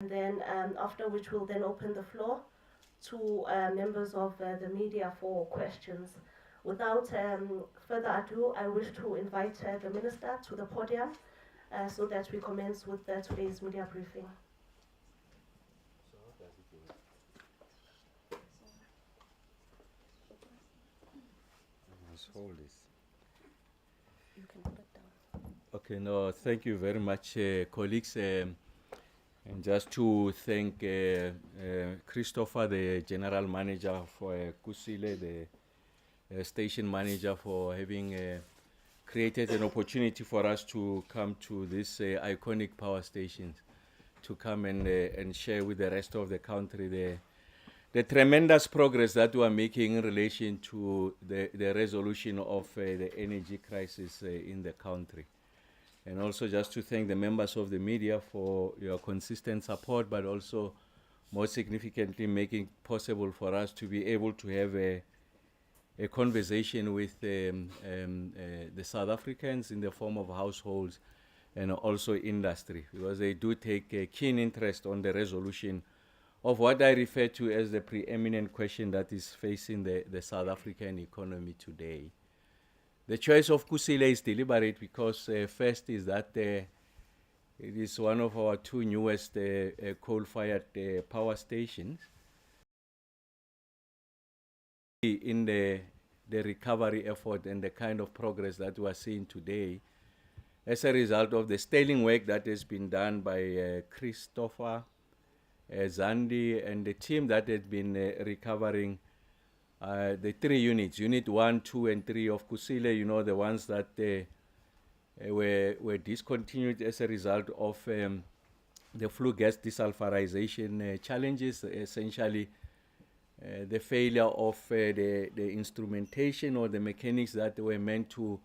And then after which we'll then open the floor to members of the media for questions. Without further ado, I wish to invite the Minister to the podium so that we commence with today's media briefing. Hold this. You can put it down. Okay, no, thank you very much, colleagues. And just to thank Christopher, the general manager for Kusile, the station manager, for having created an opportunity for us to come to this iconic power station, to come and share with the rest of the country the tremendous progress that we are making in relation to the resolution of the energy crisis in the country. And also just to thank the members of the media for your consistent support, but also more significantly making it possible for us to be able to have a conversation with the South Africans in the form of households and also industry, because they do take a keen interest on the resolution of what I refer to as the preeminent question that is facing the South African economy today. The choice of Kusile is deliberate because first is that it is one of our two newest coal-fired power stations. In the recovery effort and the kind of progress that we are seeing today as a result of the sterling work that has been done by Christopher, Zandi, and the team that had been recovering the three units, Unit 1, 2, and 3 of Kusile, you know, the ones that were discontinued as a result of the flue gas desulfurization challenges, essentially the failure of the instrumentation or the mechanics that were meant to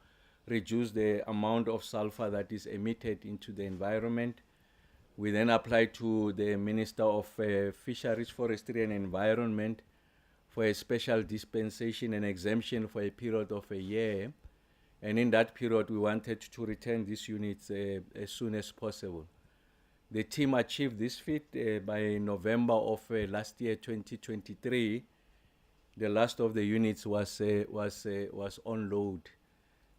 reduce the amount of sulfur that is emitted into the environment. We then applied to the Minister of Fisheries, Forestry and Environment for a special dispensation and exemption for a period of a year. And in that period, we wanted to return these units as soon as possible. The team achieved this feat by November of last year, 2023. The last of the units was on load.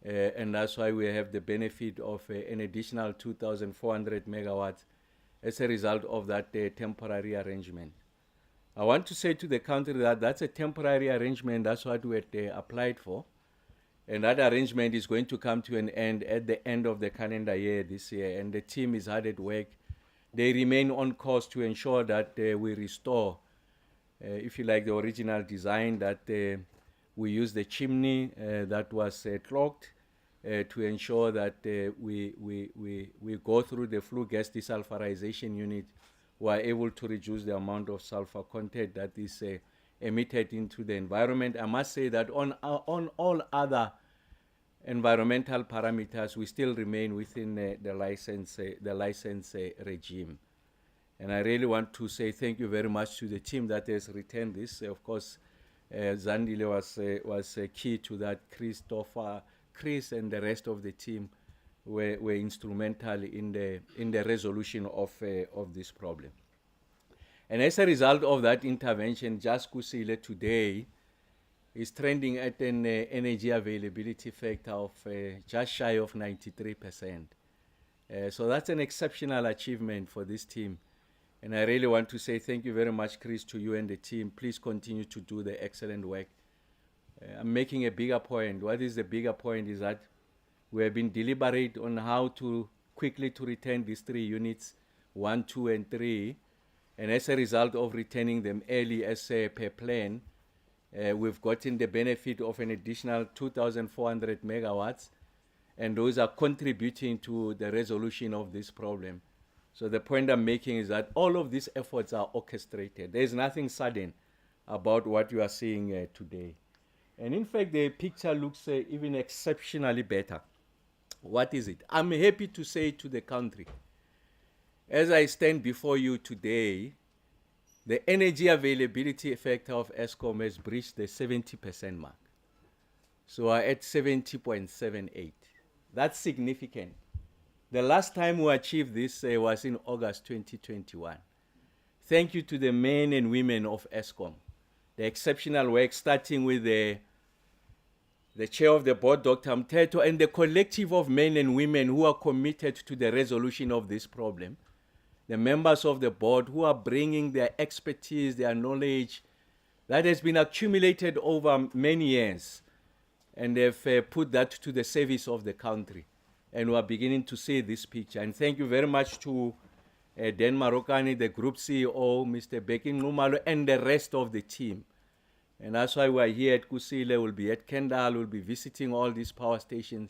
And that's why we have the benefit of an additional 2,400 megawatts as a result of that temporary arrangement. I want to say to the country that that's a temporary arrangement. That's what we had applied for. And that arrangement is going to come to an end at the end of the calendar year this year. And the team is hard at work. They remain on course to ensure that we restore, if you like, the original design, that we use the chimney that was clogged, to ensure that we go through the flue gas desulfurization unit. We are able to reduce the amount of sulfur content that is emitted into the environment. I must say that on all other environmental parameters, we still remain within the license regime. And I really want to say thank you very much to the team that has returned this. Of course, Zandile was key to that. Christopher, Chris, and the rest of the team were instrumental in the resolution of this problem. And as a result of that intervention, just Kusile today is trending at an energy availability factor of just shy of 93%. So that's an exceptional achievement for this team. And I really want to say thank you very much, Chris, to you and the team. Please continue to do the excellent work. I'm making a bigger point. What is the bigger point is that we have been deliberate on how to quickly to return these three units, 1, 2, and 3. And as a result of returning them early as per plan, we've gotten the benefit of an additional 2,400 megawatts, and those are contributing to the resolution of this problem. So the point I'm making is that all of these efforts are orchestrated. There's nothing sudden about what you are seeing today. And in fact, the picture looks even exceptionally better. What is it? I'm happy to say to the country, as I stand before you today, the energy availability factor of Eskom has breached the 70% mark. So we're at 70.78. That's significant. The last time we achieved this was in August 2021. thank you to the men and women of ESCOM. The exceptional work, starting with the chair of the board, Dr. Mteto, and the collective of men and women who are committed to the resolution of this problem. The members of the board who are bringing their expertise, their knowledge that has been accumulated over many years, and they've put that to the service of the country. And we are beginning to see this picture. And thank you very much to Dan Marokani, the group CEO, Mr. Bekin Numalo, and the rest of the team. And that's why we're here at Kusile, we'll be at Kendal, we'll be visiting all these power stations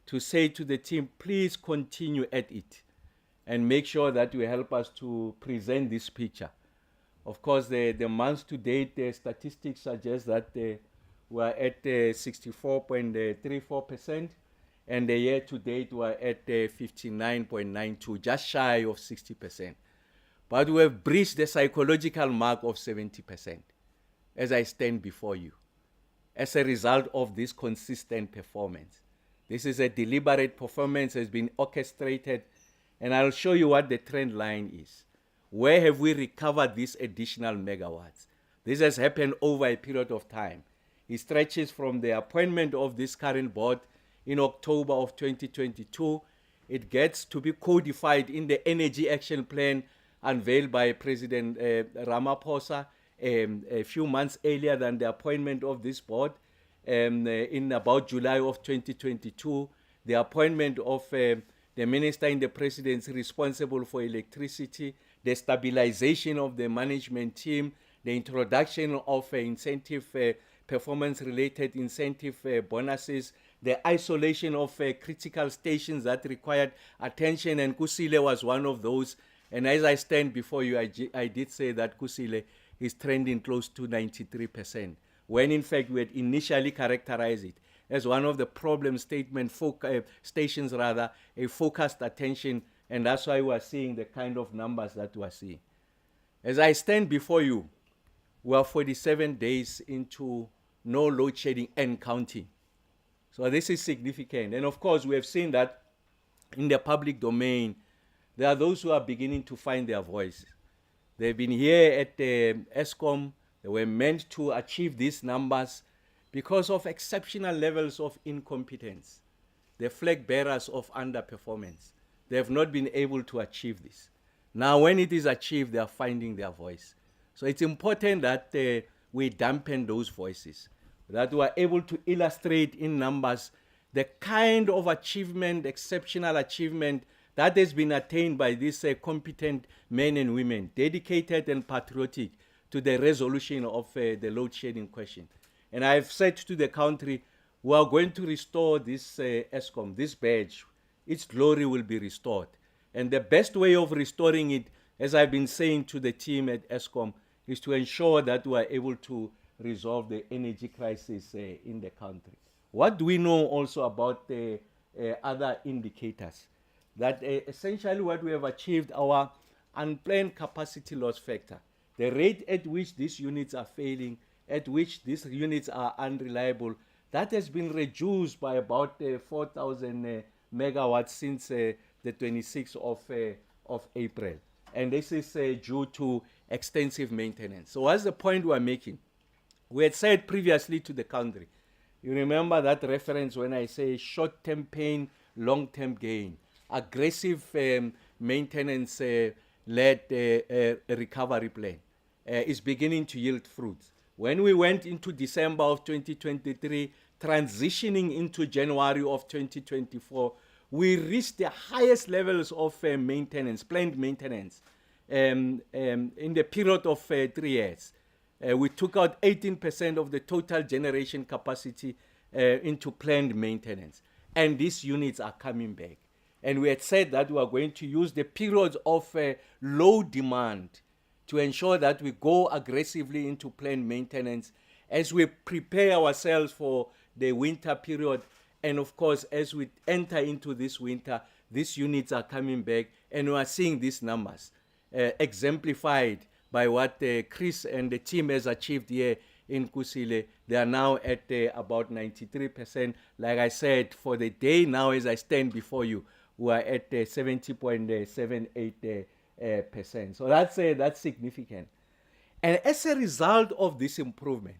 to say to the team, please continue at it and make sure that you help us to present this picture. Of course, the months to date, the statistics suggest that we're at 64.34%, and the year to date we're at 59.92, just shy of 60%. But we have breached the psychological mark of 70%. As I stand before you, as a result of this consistent performance. This is a deliberate performance, has been orchestrated, and I'll show you what the trend line is. Where have we recovered these additional megawatts? This has happened over a period of time. It stretches from the appointment of this current board in October of 2022. It gets to be codified in the Energy Action Plan unveiled by President Ramokgopa a few months earlier than the appointment of this board, in about July of 2022, the appointment of the minister in the presidency responsible for electricity, the stabilization of the management team, the introduction of incentive, performance-related incentive bonuses, the isolation of critical stations that required attention, and Kusile was one of those. And as I stand before you, I did say that Kusile is trending close to 93%, when in fact we had initially characterized it as one of the problem stations, a focused attention, and that's why we are seeing the kind of numbers that we are seeing. As I stand before you, we are 47 days into no load shedding and counting. So this is significant. And of course, we have seen that in the public domain, there are those who are beginning to find their voice. They've been here at ESCOM. They were meant to achieve these numbers because of exceptional levels of incompetence, the flag bearers of underperformance. They have not been able to achieve this. Now, when it is achieved, they are finding their voice. So it's important that we dampen those voices, that we are able to illustrate in numbers the kind of achievement, exceptional achievement, that has been attained by these competent men and women, dedicated and patriotic to the resolution of the load shedding question. And I've said to the country, we are going to restore this ESCOM, this badge. Its glory will be restored. And the best way of restoring it, as I've been saying to the team at ESCOM, is to ensure that we are able to resolve the energy crisis in the country. What do we know also about the other indicators? That essentially what we have achieved, our unplanned capacity loss factor, the rate at which these units are failing, at which these units are unreliable, that has been reduced by about 4,000 megawatts since the 26th of April. And this is due to extensive maintenance. So what's the point we're making? We had said previously to the country, you remember that reference when I say short-term pain, long-term gain, aggressive maintenance-led recovery plan is beginning to yield fruits. When we went into December of 2023, transitioning into January of 2024, we reached the highest levels of maintenance, planned maintenance, in the period of 3 years. We took out 18% of the total generation capacity into planned maintenance. And these units are coming back. And we had said that we are going to use the periods of low demand to ensure that we go aggressively into planned maintenance as we prepare ourselves for the winter period. And of course, as we enter into this winter, these units are coming back, and we are seeing these numbers exemplified by what Chris and the team has achieved here in Kusile. They are now at about 93%. Like I said, for the day now, as I stand before you, we are at 70.78 percent. So that's significant. And as a result of this improvement,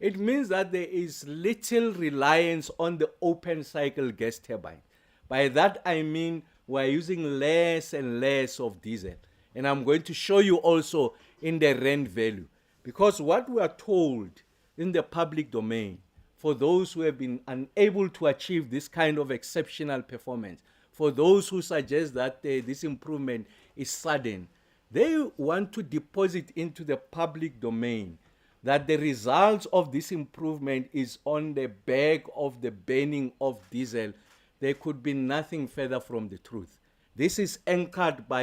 it means that there is little reliance on the open cycle gas turbine. By that I mean we're using less and less of diesel. And I'm going to show you also in the rand value. Because what we are told in the public domain, for those who have been unable to achieve this kind of exceptional performance, for those who suggest that this improvement is sudden, they want to deposit into the public domain that the results of this improvement is on the back of the burning of diesel. There could be nothing further from the truth. This is anchored by,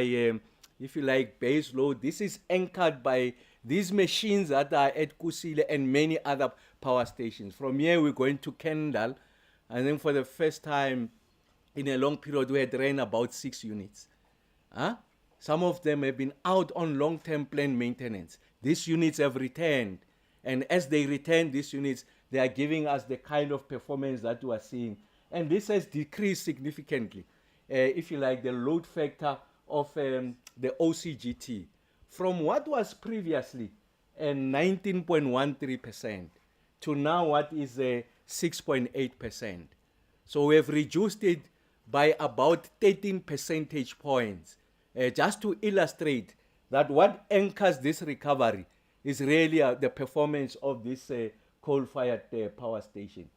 if you like, base load. This is anchored by these machines that are at Kusile and many other power stations. From here, we're going to Kendal, and then for the first time in a long period, we had ran about 6 units. Huh? Some of them have been out on long-term planned maintenance. These units have returned. And as they return these units, they are giving us the kind of performance that we are seeing. And this has decreased significantly, if you like, the load factor of the OCGT from what was previously 19.13% to now what is 6.8%. So we have reduced it by about 13 percentage points, just to illustrate that what anchors this recovery is really the performance of this coal-fired power station.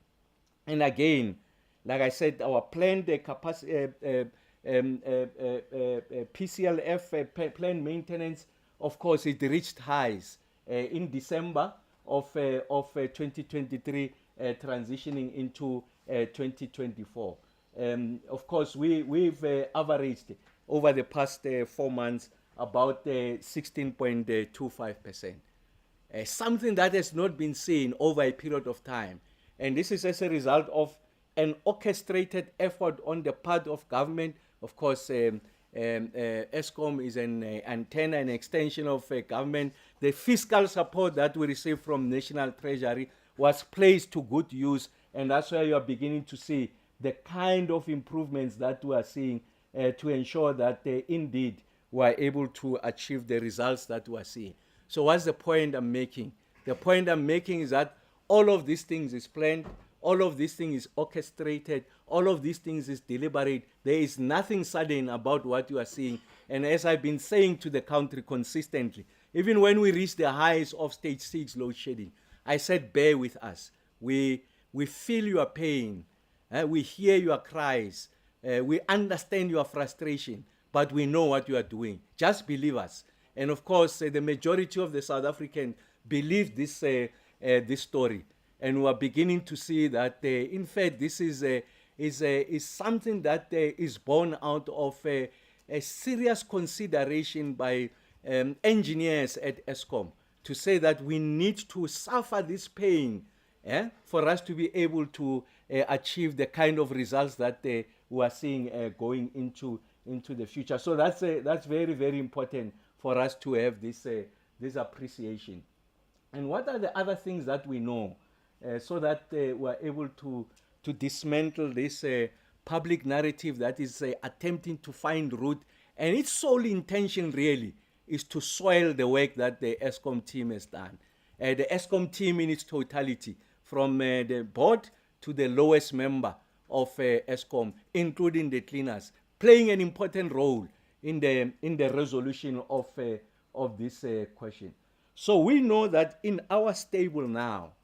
And again, like I said, our planned capacity, PCLF, planned maintenance, of course, it reached highs in December of 2023, transitioning into 2024. Of course, we've averaged over the past 4 months about 16.25%. Something that has not been seen over a period of time. And this is as a result of an orchestrated effort on the part of government. Of course, ESCOM is an antenna, an extension of government. The fiscal support that we received from National Treasury was placed to good use, and that's why you are beginning to see the kind of improvements that we are seeing to ensure that indeed we are able to achieve the results that we are seeing. So what's the point I'm making? The point I'm making is that all of these things is planned, all of these things is orchestrated, all of these things is deliberate. There is nothing sudden about what you are seeing. And as I've been saying to the country consistently, even when we reach the highs of stage 6 load shedding, I said, bear with us. We feel your pain. We hear your cries. We understand your frustration, but we know what you are doing. Just believe us. And of course, the majority of the South Africans believe this story. And we are beginning to see that, in fact, this is something that is born out of a serious consideration by engineers at ESCOM to say that we need to suffer this pain for us to be able to achieve the kind of results that we are seeing going into the future. So that's very, very important for us to have this appreciation. And what are the other things that we know so that we're able to dismantle this public narrative that is attempting to find root, and its sole intention really is to soil the work that the ESCOM team has done. The ESCOM team in its totality, from the board to the lowest member of ESCOM, including the cleaners, playing an important role in the resolution of this question. So we know that in our stable now,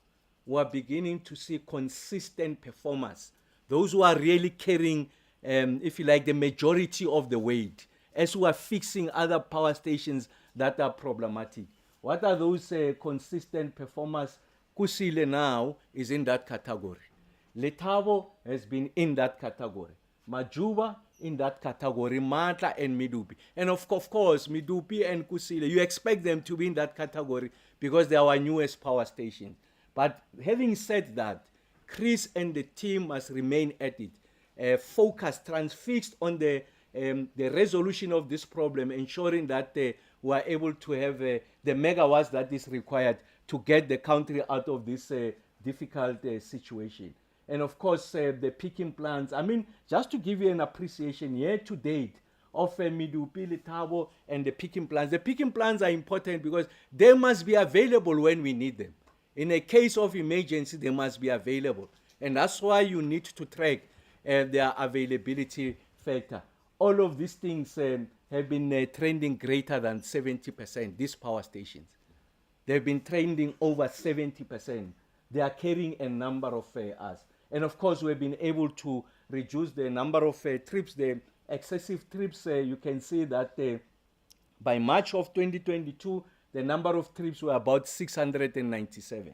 we are beginning to see consistent performers, those who are really carrying, if you like, the majority of the weight, as we are fixing other power stations that are problematic. What are those consistent performers? Kusile now is in that category. Letabo has been in that category. Majuba in that category, Matla and Midupi. And of course, Midupi and Kusile, you expect them to be in that category because they are our newest power station. But having said that, Chris and the team must remain at it, focused, transfixed on the resolution of this problem, ensuring that we are able to have the megawatts that is required to get the country out of this difficult situation. And of course, the peaking plants. I mean, just to give you an appreciation, year to date, of Medupi, Letabo, and the picking plants. The picking plants are important because they must be available when we need them. In a case of emergency, they must be available. And that's why you need to track their availability factor. All of these things have been trending greater than 70%, these power stations. They've been trending over 70%. They are carrying a number of us. And of course, we've been able to reduce the number of trips, the excessive trips. You can see that by March of 2022, the number of trips were about 697.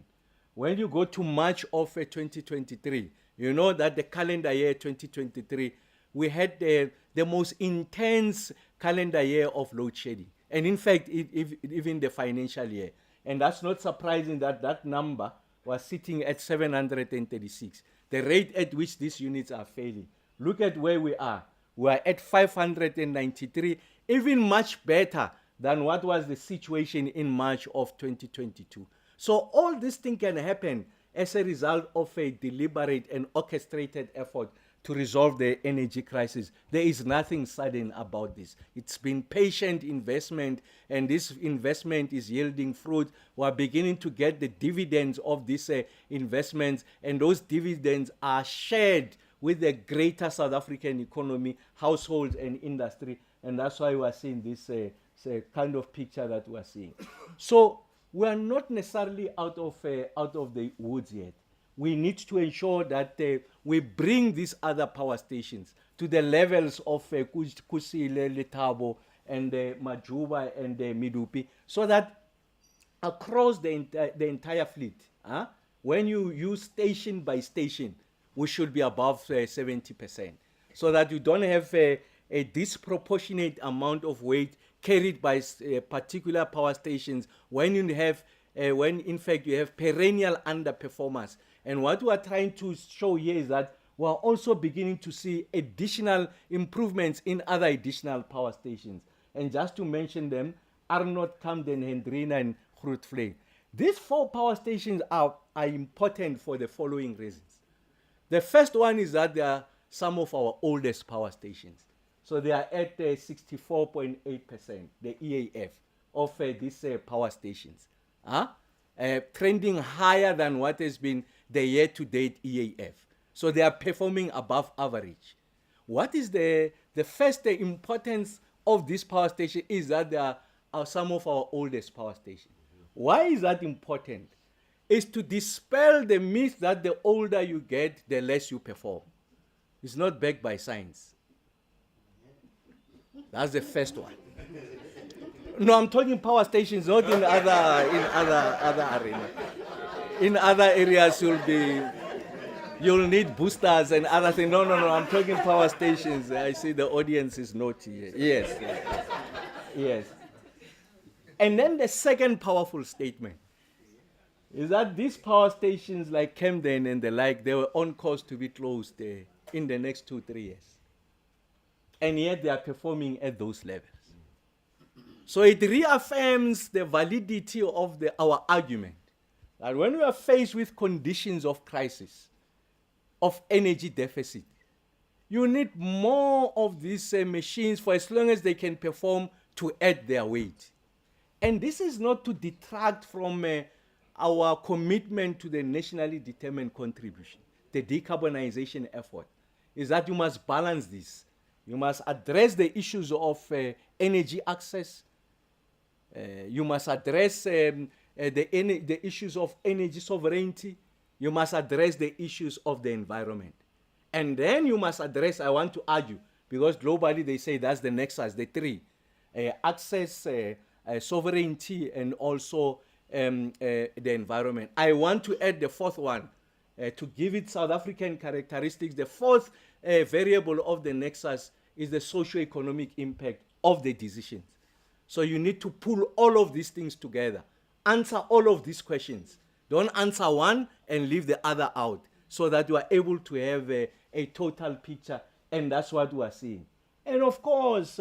When you go to March of 2023, you know that the calendar year 2023, we had the most intense calendar year of load shedding. And in fact, even the financial year. And that's not surprising that that number was sitting at 736. The rate at which these units are failing. Look at where we are. We are at 593, even much better than what was the situation in March of 2022. So all this thing can happen as a result of a deliberate and orchestrated effort to resolve the energy crisis. There is nothing sudden about this. It's been patient investment, and this investment is yielding fruit. We're beginning to get the dividends of these investments, and those dividends are shared with the greater South African economy, households, and industry. And that's why we're seeing this kind of picture that we're seeing. So we're not necessarily out of the woods yet. We need to ensure that we bring these other power stations to the levels of Kusile, Letabo, and Majuba and Medupi, so that across the entire fleet, when you use station by station, we should be above 70%, so that you don't have a disproportionate amount of weight carried by particular power stations when you have, when in fact you have perennial underperformance. And what we are trying to show here is that we are also beginning to see additional improvements in other additional power stations. And just to mention them, Arnott, Camden, Hendrina, and Grootvlei. These 4 power stations are important for the following reasons. The first one is that they are some of our oldest power stations. So they are at 64.8%, the EAF, of these power stations. Trending higher than what has been the year-to-date EAF. So they are performing above average. What is the first importance of this power station is that they are some of our oldest power stations. Why is that important? It's to dispel the myth that the older you get, the less you perform. It's not backed by science. That's the first one. No, I'm talking power stations, not in other arenas. In other areas, you'll need boosters and other things. No, I'm talking power stations. I see the audience is naughty. Yes. And then the second powerful statement is that these power stations like Camden and the like, they were on course to be closed in the next 2-3 years. And yet they are performing at those levels. So it reaffirms the validity of our argument that when we are faced with conditions of crisis, of energy deficit, you need more of these machines for as long as they can perform to add their weight. And this is not to detract from our commitment to the nationally determined contribution, the decarbonization effort, is that you must balance this. You must address the issues of energy access. You must address the issues of energy sovereignty. You must address the issues of the environment. And then you must address, I want to argue, because globally they say that's the nexus, the 3. Access, sovereignty, and also the environment. I want to add the 4th one, to give it South African characteristics. The 4th variable of the nexus is the socio-economic impact of the decisions. So you need to pull all of these things together. Answer all of these questions. Don't answer one and leave the other out, so that you are able to have a total picture, and that's what we are seeing. And of course,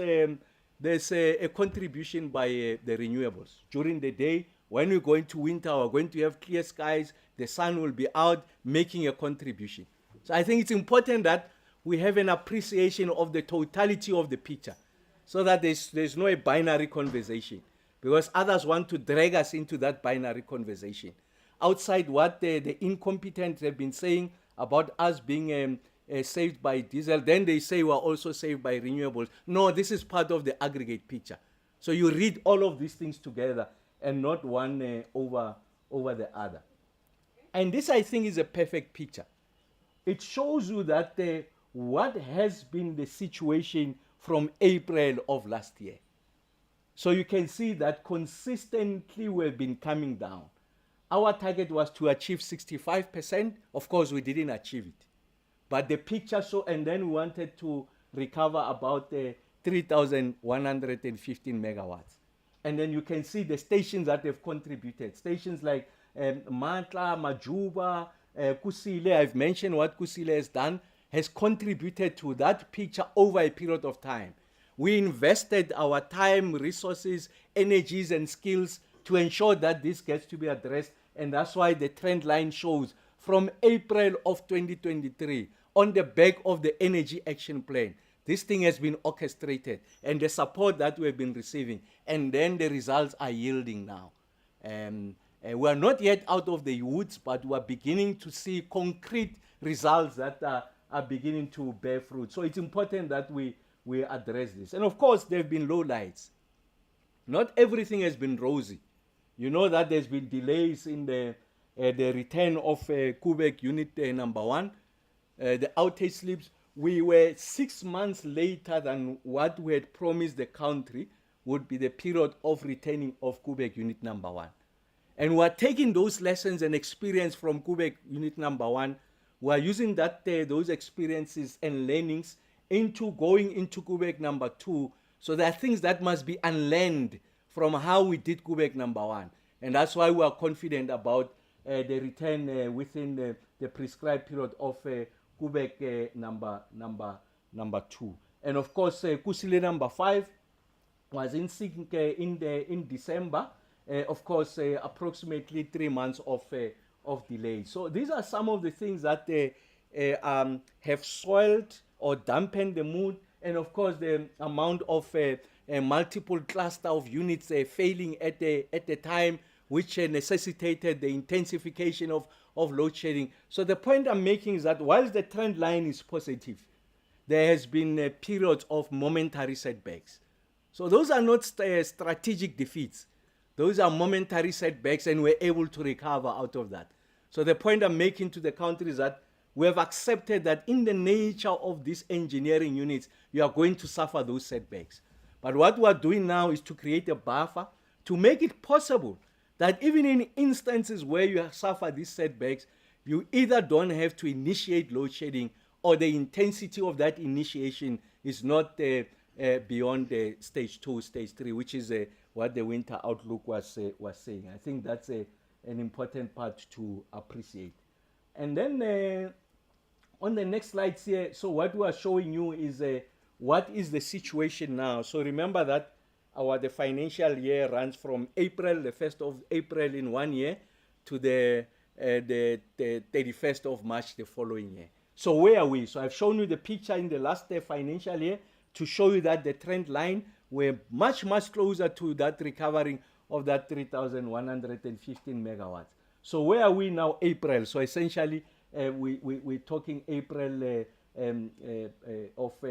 there's a contribution by the renewables. During the day, when we're going to winter, we're going to have clear skies, the sun will be out making a contribution. So I think it's important that we have an appreciation of the totality of the picture. so that there's no a binary conversation, because others want to drag us into that binary conversation. Outside what the incompetent have been saying about us being saved by diesel, then they say we're also saved by renewables. No, this is part of the aggregate picture. So you read all of these things together and not one over the other. And this, I think, is a perfect picture. It shows you that what has been the situation from April of last year. So you can see that consistently we've been coming down. Our target was to achieve 65%. Of course, we didn't achieve it. But the picture show, and then we wanted to recover about 3,115 megawatts. And then you can see the stations that have contributed. Stations like Matla, Majuba, Kusile, I've mentioned what Kusile has done, has contributed to that picture over a period of time. We invested our time, resources, energies, and skills to ensure that this gets to be addressed. And that's why the trend line shows from April of 2023, on the back of the Energy Action Plan, this thing has been orchestrated, and the support that we've been receiving, and then the results are yielding now. We are not yet out of the woods, but we are beginning to see concrete results that are beginning to bear fruit. So it's important that we address this. And of course, there have been lowlights. Not everything has been rosy. You know that there's been delays in the return of Quebec Unit number 1. The outage slips, we were 6 months later than what we had promised the country would be the period of returning of Quebec Unit number 1. And we are taking those lessons and experience from Quebec Unit number 1. We are using that those experiences and learnings into going into Quebec number 2. So there are things that must be unlearned from how we did Quebec number 1. And that's why we are confident about the return within the prescribed period of Quebec number 2. And of course, Kusile number 5 was in sync in December. Of course, approximately 3 months of delay. So these are some of the things that have soiled or dampened the mood. And of course, the amount of multiple cluster of units failing at the time, which necessitated the intensification of load shedding. So the point I'm making is that whilst the trend line is positive, there has been periods of momentary setbacks. So those are not strategic defeats. Those are momentary setbacks, and we're able to recover out of that. So the point I'm making to the country is that we have accepted that in the nature of these engineering units, you are going to suffer those setbacks. But what we are doing now is to create a buffer to make it possible that even in instances where you suffer these setbacks, you either don't have to initiate load shedding, or the intensity of that initiation is not beyond stage 2, stage 3, which is what the winter outlook was saying. I think that's an important part to appreciate. And then on the next slides here, so what we are showing you is what is the situation now. So remember that the financial year runs from April, the 1st of April in 1 year, to the 31st of March the following year. So where are we? So I've shown you the picture in the last financial year to show you that the trend line, we're much, much closer to that recovering of that 3,115 megawatts. So where are we now, April? So essentially, we're talking April of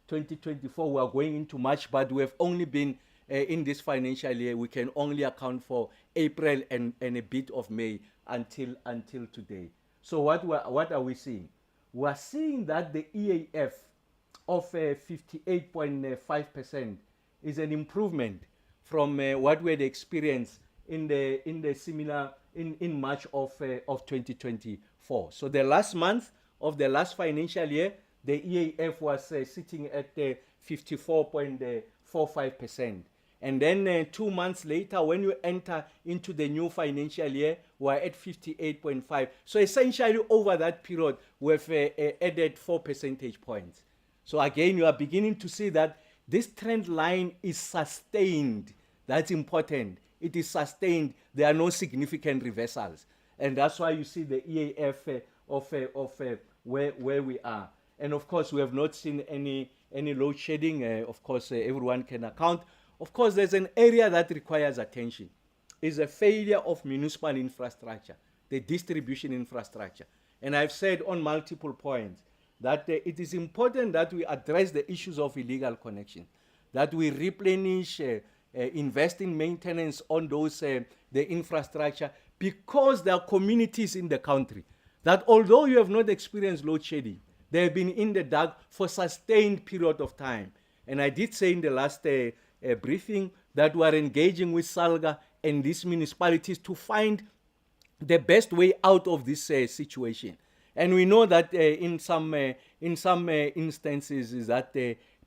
2024. We are going into March, but we have only been in this financial year. We can only account for April and a bit of May until today. So what are we seeing? We are seeing that the EAF of 58.5% is an improvement from what we had experienced in the similar in March of 2024. So the last month of the last financial year, the EAF was sitting at 54.45%. And then 2 months later, when you enter into the new financial year, we're at 58.5. So essentially over that period, we've added 4 percentage points. So again, you are beginning to see that this trend line is sustained. That's important. It is sustained. There are no significant reversals. And that's why you see the EAF of where we are. And of course, we have not seen any any load shedding. Of course, everyone can account. Of course, there's an area that requires attention. Is a failure of municipal infrastructure, the distribution infrastructure. And I've said on multiple points that it is important that we address the issues of illegal connection, that we replenish, invest in maintenance on those, the infrastructure, because there are communities in the country that although you have not experienced load shedding, they have been in the dark for sustained period of time. And I did say in the last briefing that we are engaging with SALGA and these municipalities to find the best way out of this situation. And we know that in some instances is that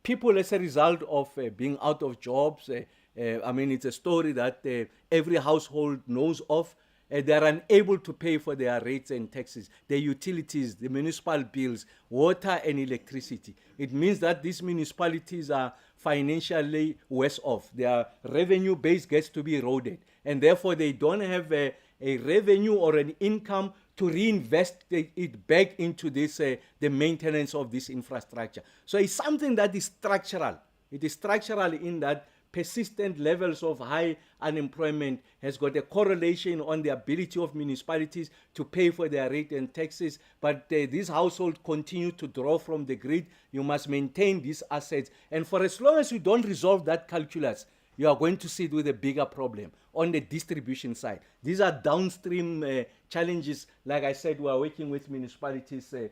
people, as a result of being out of jobs, I mean, it's a story that every household knows of. They are unable to pay for their rates and taxes, the utilities, the municipal bills, water and electricity. It means that these municipalities are financially worse off. Their revenue base gets to be eroded, and therefore they don't have a revenue or an income to reinvest it back into this, the maintenance of this infrastructure. So it's something that is structural. It is structural in that persistent levels of high unemployment has got a correlation on the ability of municipalities to pay for their rate and taxes, but these households continue to draw from the grid. You must maintain these assets, and for as long as you don't resolve that calculus, you are going to sit with a bigger problem on the distribution side. These are downstream challenges. Like I said, we are working with municipalities to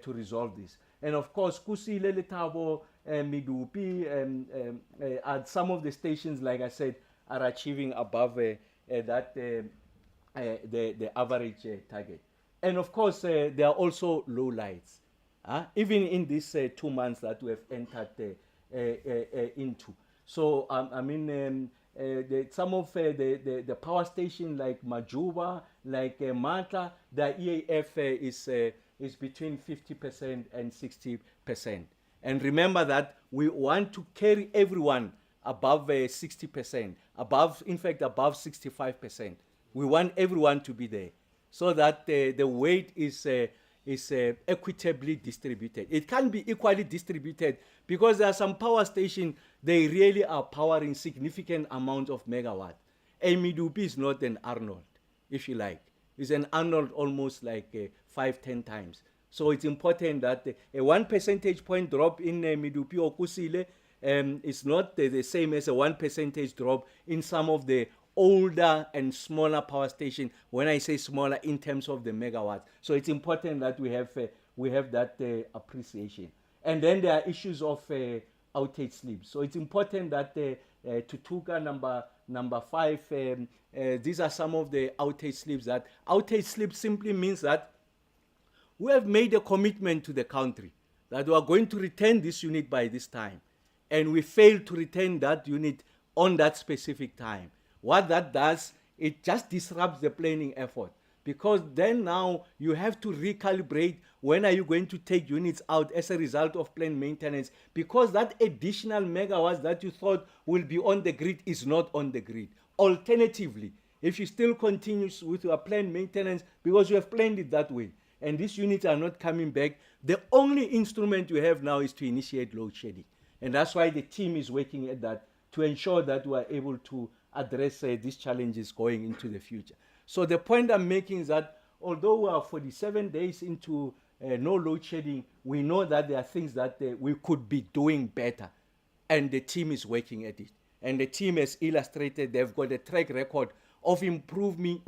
resolve this. And of course, Kusile, Letabo, Midupi, some of the stations, like I said, are achieving above that the average target. And of course, there are also low lights, even in these 2 months that we have entered into. So I mean, some of the power station like Majuba, like Mata, the EAF is between 50% and 60%. And remember that we want to carry everyone above 60%, above, in fact, above 65%. We want everyone to be there so that the weight is equitably distributed. It can be equally distributed because there are some power stations, they really are powering significant amount of megawatt. Midupi is not an Arnold, if you like. It's an Arnold almost like 5-10 times. So it's important that a 1 percentage point drop in Midupi or Kusile is not the same as a 1 percentage drop in some of the older and smaller power stations. When I say smaller, in terms of the megawatts. So it's important that we have that appreciation. And then there are issues of outage sleep. So it's important that Tutuka number 5, these are some of the outage sleeps. That outage sleep simply means that we have made a commitment to the country that we are going to return this unit by this time, and we failed to return that unit on that specific time. What that does, it just disrupts the planning effort, because then now you have to recalibrate when are you going to take units out as a result of planned maintenance, because that additional megawatts that you thought will be on the grid is not on the grid. Alternatively, if you still continue with your planned maintenance because you have planned it that way, and these units are not coming back, the only instrument you have now is to initiate load shedding. And that's why the team is working at that to ensure that we are able to address these challenges going into the future. So the point I'm making is that although we are 47 days into no load shedding, we know that there are things that we could be doing better, and the team is working at it. And the team has illustrated they've got a track record of improving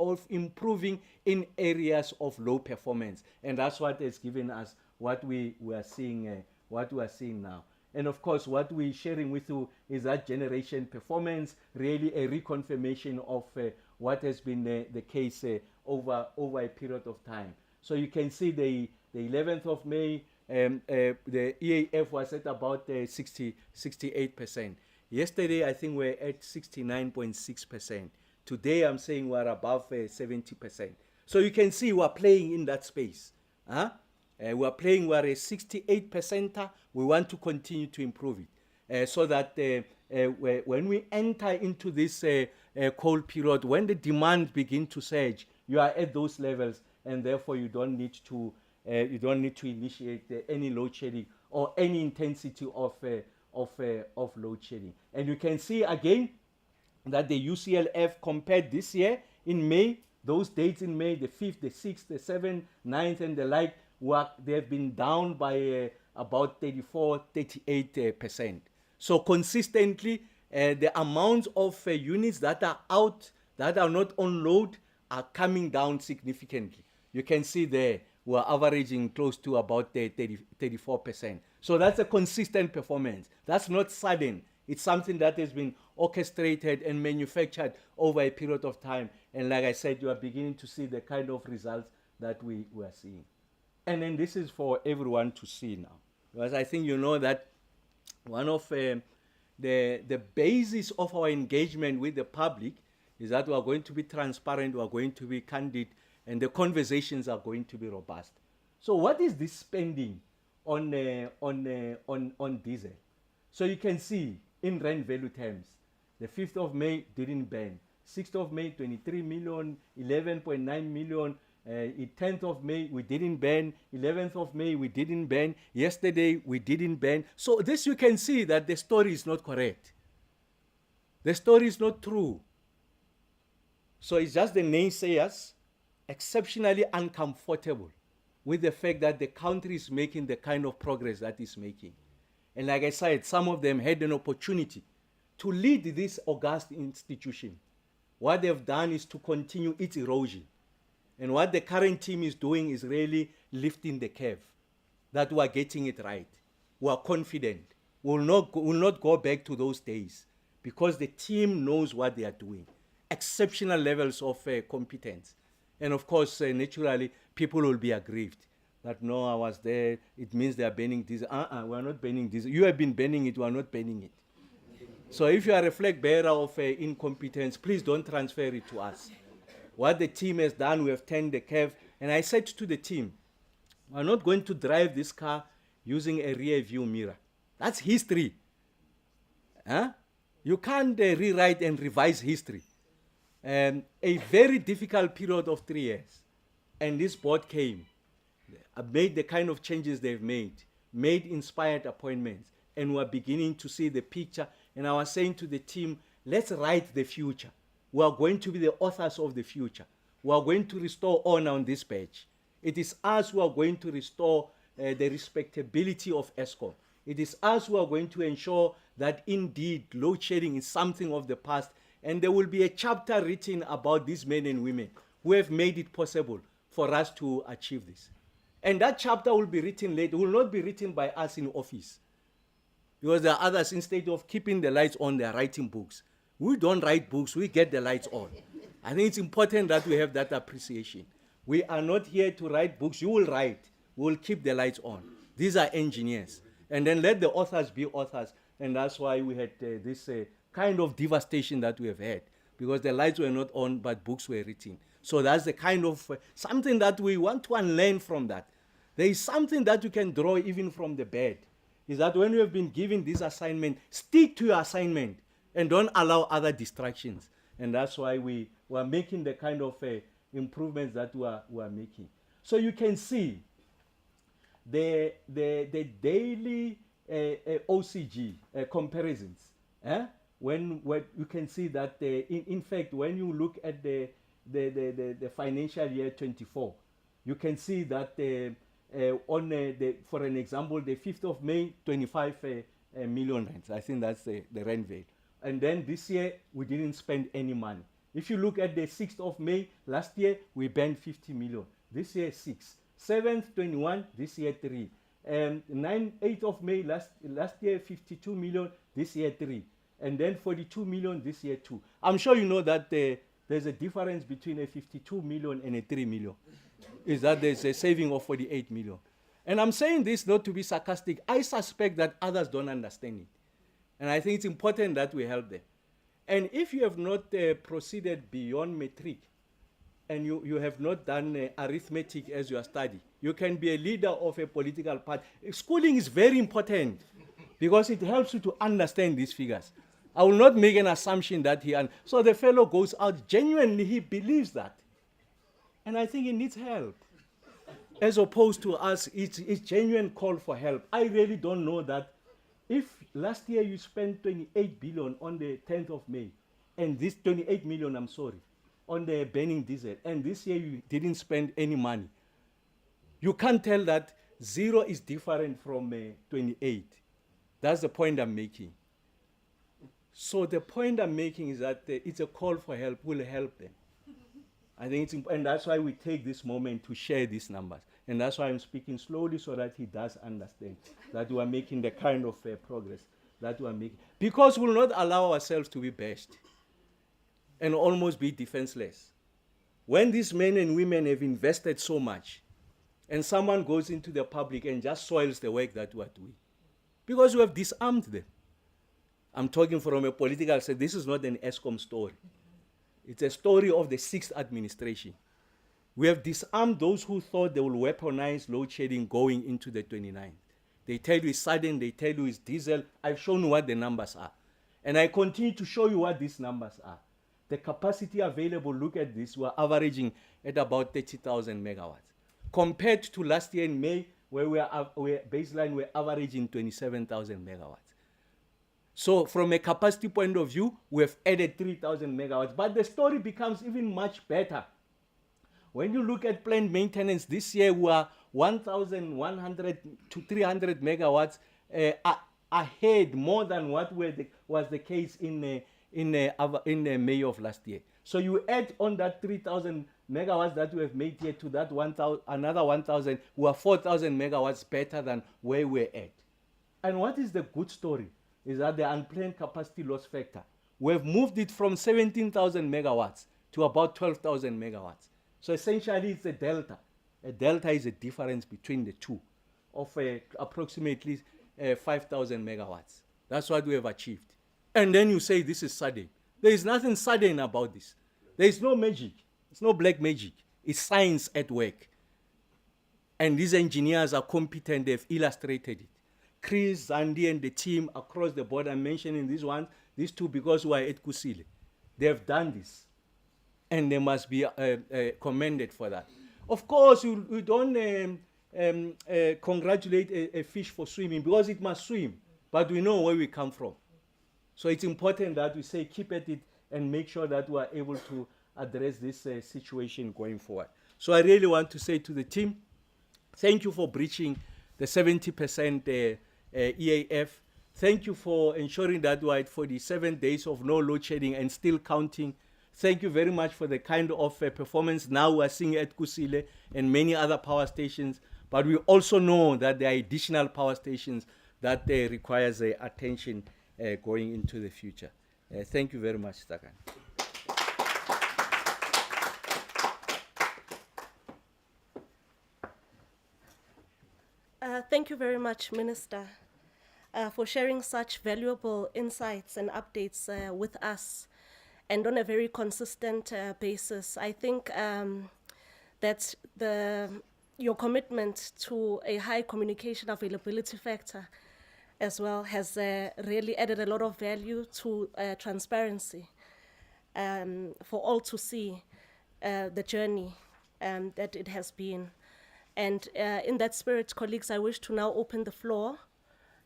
in areas of low performance, and that's what has given us what we are seeing now. And of course, what we're sharing with you is that generation performance, really a reconfirmation of what has been the case over a period of time. So you can see the 11th of May, the EAF was at about 68%. Yesterday, I think we're at 69.6%. Today, I'm saying we're above 70%. So you can see we're playing in that space. We're a 68%. We want to continue to improve it so that when we enter into this cold period, when the demand begins to surge, you are at those levels, and therefore you don't need to initiate any load shedding or any intensity of load shedding. And you can see again that the UCLF compared this year in May, those dates in May, the 5th, the 6th, the 7th, 9th, and the like, they have been down by about 34, 38%. So consistently, the amount of units that are out, that are not on load, are coming down significantly. You can see there, we're averaging close to about 34%. So that's a consistent performance. That's not sudden. It's something that has been orchestrated and manufactured over a period of time. And like I said, you are beginning to see the kind of results that we are seeing. And then this is for everyone to see now. Because I think you know that one of the basis of our engagement with the public is that we are going to be transparent, we are going to be candid, and the conversations are going to be robust. So what is this spending on diesel? So you can see in rand value terms, the 5th of May didn't burn. 6th of May, 23 million, 11.9 million. 10th of May, we didn't burn. 11th of May, we didn't burn. Yesterday, we didn't burn. So this you can see that the story is not correct. The story is not true. So it's just the naysayers exceptionally uncomfortable with the fact that the country is making the kind of progress that it's making. And like I said, some of them had an opportunity to lead this august institution. What they've done is to continue its erosion. And what the current team is doing is really lifting the curve, that we are getting it right. We are confident. We will not go back to those days because the team knows what they are doing. Exceptional levels of competence. And of course, naturally, people will be aggrieved that no, I was there, it means they are banning this. We are not banning this. You have been banning it, we are not banning it. So if you are a flag bearer of incompetence, please don't transfer it to us. What the team has done, we have turned the curve. And I said to the team, we're not going to drive this car using a rear view mirror. That's history. Huh? You can't rewrite and revise history. A very difficult period of 3 years. And this board came, made the kind of changes they've made inspired appointments, and we're beginning to see the picture. And I was saying to the team, let's write the future. We are going to be the authors of the future. We are going to restore honor on this page. It is us who are going to restore the respectability of ESCOM. It is us who are going to ensure that indeed load shedding is something of the past, and there will be a chapter written about these men and women who have made it possible for us to achieve this. And that chapter will be written later. It will not be written by us in office. Because there are others, instead of keeping the lights on, they are writing books. We don't write books, we get the lights on. I think it's important that we have that appreciation. We are not here to write books. You will write. We will keep the lights on. These are engineers. And then let the authors be authors. And that's why we had this kind of devastation that we have had. Because the lights were not on, but books were written. So that's the kind of something that we want to unlearn from that. There is something that you can draw even from the bed. Is that when you have been given this assignment, stick to your assignment and don't allow other distractions. And that's why we are making the kind of improvements that we are making. So you can see the daily OCG comparisons. When you can see that, in fact, when you look at the financial year 24, you can see that for an example, the 5th of May, 25 million rands. I think that's the rand value. And then this year, we didn't spend any money. If you look at the 6th of May, last year, we burned 50 million. This year, 6. 7th, 21, this year, 3. 8th of May, last year, 52 million, this year, 3. And then 42 million, this year, 2. I'm sure you know that there's a difference between a 52 million and a 3 million. Is that there's a saving of 48 million. And I'm saying this not to be sarcastic. I suspect that others don't understand it. And I think it's important that we help them. And if you have not proceeded beyond metric, and you have not done arithmetic as you are studying, you can be a leader of a political party. Schooling is very important because it helps you to understand these figures. I will not make an assumption that so the fellow goes out, genuinely he believes that. And I think he needs help. as opposed to us, it's genuine call for help. I really don't know that if last year you spent 28 billion on the 10th of May, and this 28 million, I'm sorry, on the burning diesel, and this year you didn't spend any money, you can't tell that 0 is different from 28. That's the point I'm making. So the point I'm making is that it's a call for help. We'll help them. I think it's important, and that's why we take this moment to share these numbers. And that's why I'm speaking slowly so that he does understand that we are making the kind of progress that we are making. Because we'll not allow ourselves to be bashed and almost be defenseless. When these men and women have invested so much, and someone goes into the public and just soils the work that we are doing, because we have disarmed them. I'm talking from a political side. This is not an ESCOM story. It's a story of the 6th administration. We have disarmed those who thought they will weaponize load shedding going into the 29th. They tell you it's sudden, they tell you it's diesel. I've shown you what the numbers are. And I continue to show you what these numbers are. The capacity available, look at this, we're averaging at about 30,000 megawatts. Compared to last year in May, where we're averaging 27,000 megawatts. So from a capacity point of view, we have added 3,000 megawatts. But the story becomes even much better. When you look at plant maintenance, this year we are 1,100 to 300 megawatts ahead, more than what was the case in May of last year. So you add on that 3,000 megawatts that we have made here to that 1,000, another 1,000, we are 4,000 megawatts better than where we're at. And what is the good story is that the unplanned capacity loss factor, we have moved it from 17,000 megawatts to about 12,000 megawatts. So essentially it's a delta. A delta is a difference between the two of approximately 5,000 megawatts. That's what we have achieved. And then you say this is sudden. There is nothing sudden about this. There is no magic. It's no black magic. It's science at work. And these engineers are competent. They've illustrated it. Chris, Zandi, and the team across the board, I'm mentioning these two because we are at Kusile. They have done this. And they must be commended for that. Of course, we don't congratulate a fish for swimming because it must swim. But we know where we come from. So it's important that we say keep at it and make sure that we are able to address this situation going forward. So I really want to say to the team, thank you for breaching the 70% EAF. Thank you for ensuring that we are at 47 days of no load shedding and still counting. Thank you very much for the kind of performance now we are seeing at Kusile and many other power stations. But we also know that there are additional power stations that requires attention going into the future. Thank you very much, Stakan. Thank you very much, Minister, for sharing such valuable insights and updates with us, and on a very consistent basis. I think that your commitment to a high communication availability factor as well has really added a lot of value to transparency for all to see the journey that it has been. And in that spirit, colleagues, I wish to now open the floor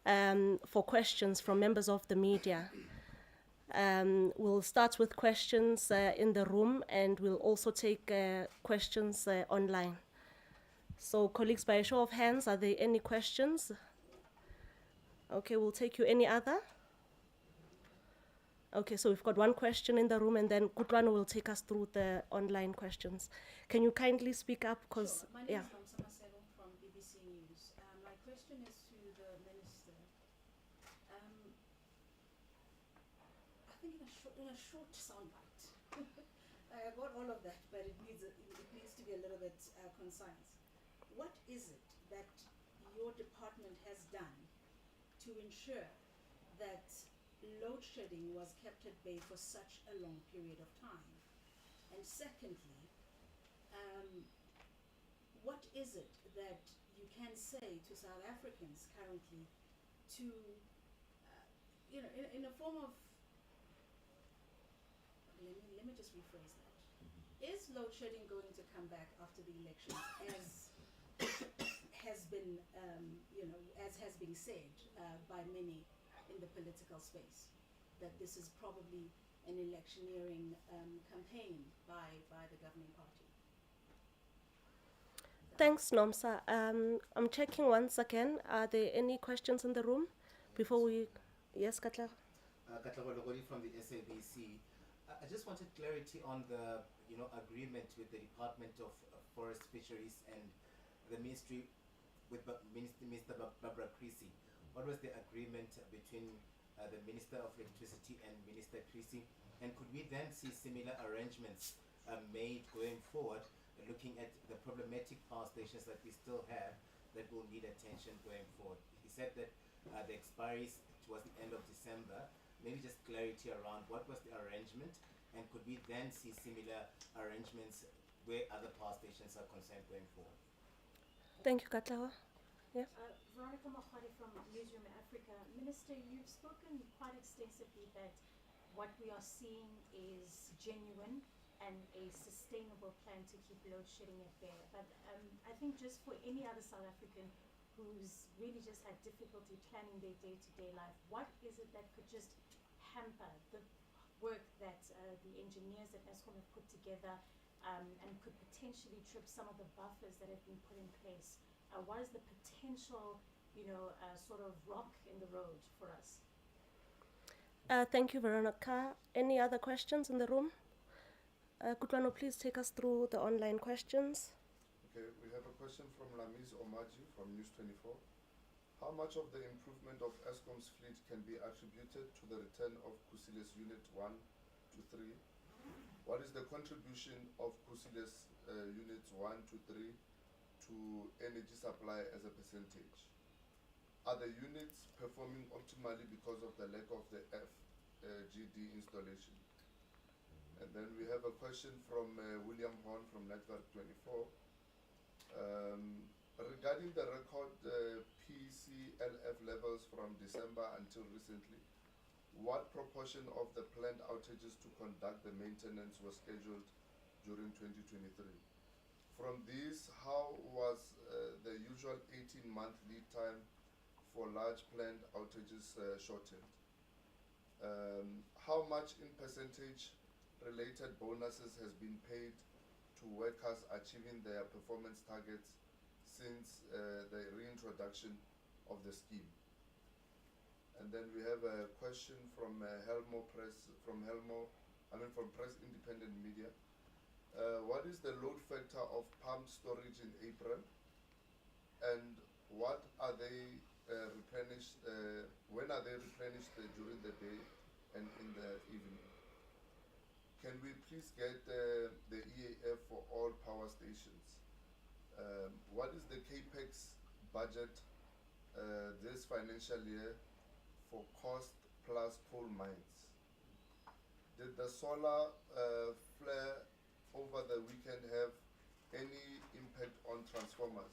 for questions from members of the media. We'll start with questions in the room, and we'll also take questions online. So, colleagues, by a show of hands, are there any questions? Okay, we'll take you. Any other? Okay, so we've got one question in the room, and then Kutlwano will take us through the online questions. Can you kindly speak up? Because sure. My name is Ramokgopa from BBC News. My question is to the Minister. I think in a short soundbite. I got all of that, but it needs to be a little bit concise. What is it that your department has done to ensure that load shedding was kept at bay for such a long period of time? And secondly, what is it that you can say to South Africans currently to, in a form of, let me just rephrase that. Is load shedding going to come back after the elections as has been, as has been said by many in the political space, that this is probably an electioneering campaign by the governing party. Thanks, Nomsa. I'm checking once again. Are there any questions in the room before we? Yes, Katla. Katlego Logodi from the SABC. I just wanted clarity on the agreement with the Department of Forest Fisheries and the Ministry with Mr. Barbara Creasy. What was the agreement between the Minister of Electricity and Minister Creasy? And could we then see similar arrangements made going forward, looking at the problematic power stations that we still have that will need attention going forward? He said that the expiry was the end of December. Maybe just clarity around what was the arrangement, and could we then see similar arrangements where other power stations are concerned going forward? Thank you, Katla. Yes. Veronica Mahwari from Newsroom Africa. Minister, you've spoken quite extensively that what we are seeing is genuine and a sustainable plan to keep load shedding at bay. But I think just for any other South African who's really just had difficulty planning their day-to-day life, what is it that could just hamper the work that the engineers at Eskom have put together and could potentially trip some of the buffers that have been put in place? What is the potential, sort of rock in the road for us? Thank you, Veronica. Any other questions in the room? Kutlwano, please take us through the online questions. Okay, we have a question from Lamiz Omaji from News 24. How much of the improvement of Eskom's fleet can be attributed to the return of Kusile's Unit 1 to 3? What is the contribution of Kusile's Units 1 to 3 to energy supply as a percentage? Are the units performing optimally because of the lack of the FGD installation? And then we have a question from William Horn from Network 24. Regarding the record PCLF levels from December until recently, what proportion of the planned outages to conduct the maintenance was scheduled during 2023? From these, how was the usual 18-month lead time for large planned outages shortened? How much in percentage related bonuses has been paid to workers achieving their performance targets since the reintroduction of the scheme? And then we have a question from Press Independent Media. What is the load factor of pump storage in April, and what are they replenished? When are they replenished during the day and in the evening? Can we please get the EAF for all power stations? What is the CAPEX budget this financial year for cost plus coal mines? Did the solar flare over the weekend have any impact on transformers?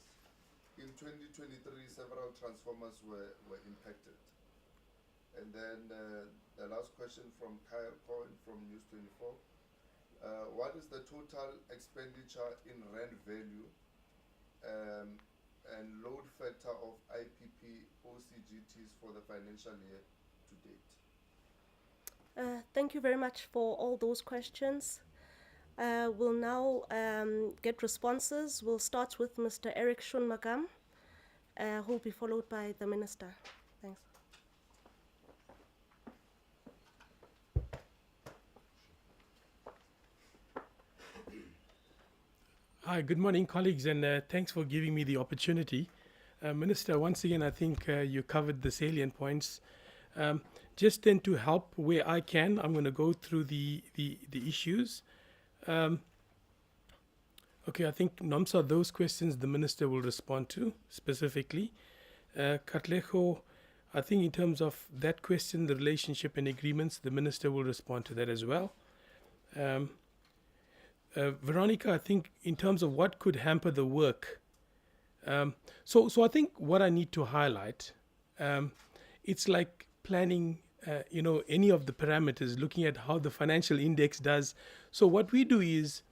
In 2023, several transformers were impacted. And then the last question from Kyle Cohen from News 24. What is the total expenditure in rand value and load factor of IPP OCGTs for the financial year to date? Thank you very much for all those questions. We'll now get responses. We'll start with Mr. Eric Shunmagam, who will be followed by the Minister. Thanks. Hi, good morning, colleagues, and thanks for giving me the opportunity. Minister, once again, I think you covered the salient points. Just then to help where I can, I'm going to go through the issues. Okay, I think, Nomsa, those questions the Minister will respond to specifically. Katlego, I think in terms of that question, the relationship and agreements, the Minister will respond to that as well. Veronica, I think in terms of what could hamper the work, so I think what I need to highlight, it's like planning, any of the parameters, looking at how the financial index does. So what we do is,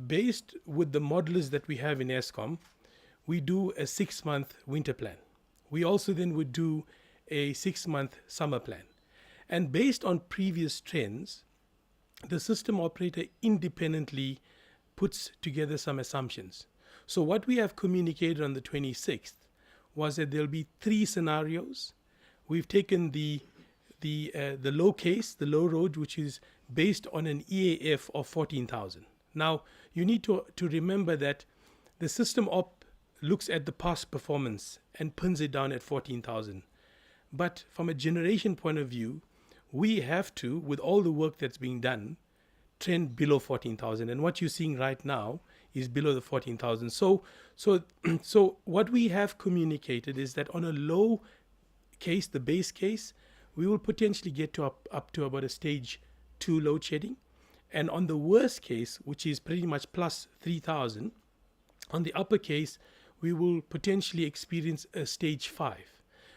based with the modelers that we have in Eskom, we do a 6-month winter plan. We also then would do a 6-month summer plan. And based on previous trends, the system operator independently puts together some assumptions. So what we have communicated on the 26th was that there'll be 3 scenarios. We've taken the low case, the low road, which is based on an EAF of 14,000. Now, you need to remember that the system op looks at the past performance and pins it down at 14,000. But from a generation point of view, we have to, with all the work that's being done, trend below 14,000. And what you're seeing right now is below the 14,000. So what we have communicated is that on a low case, the base case, we will potentially get to up to about a stage 2 load shedding. And on the worst case, which is pretty much plus 3,000, on the upper case, we will potentially experience a stage 5.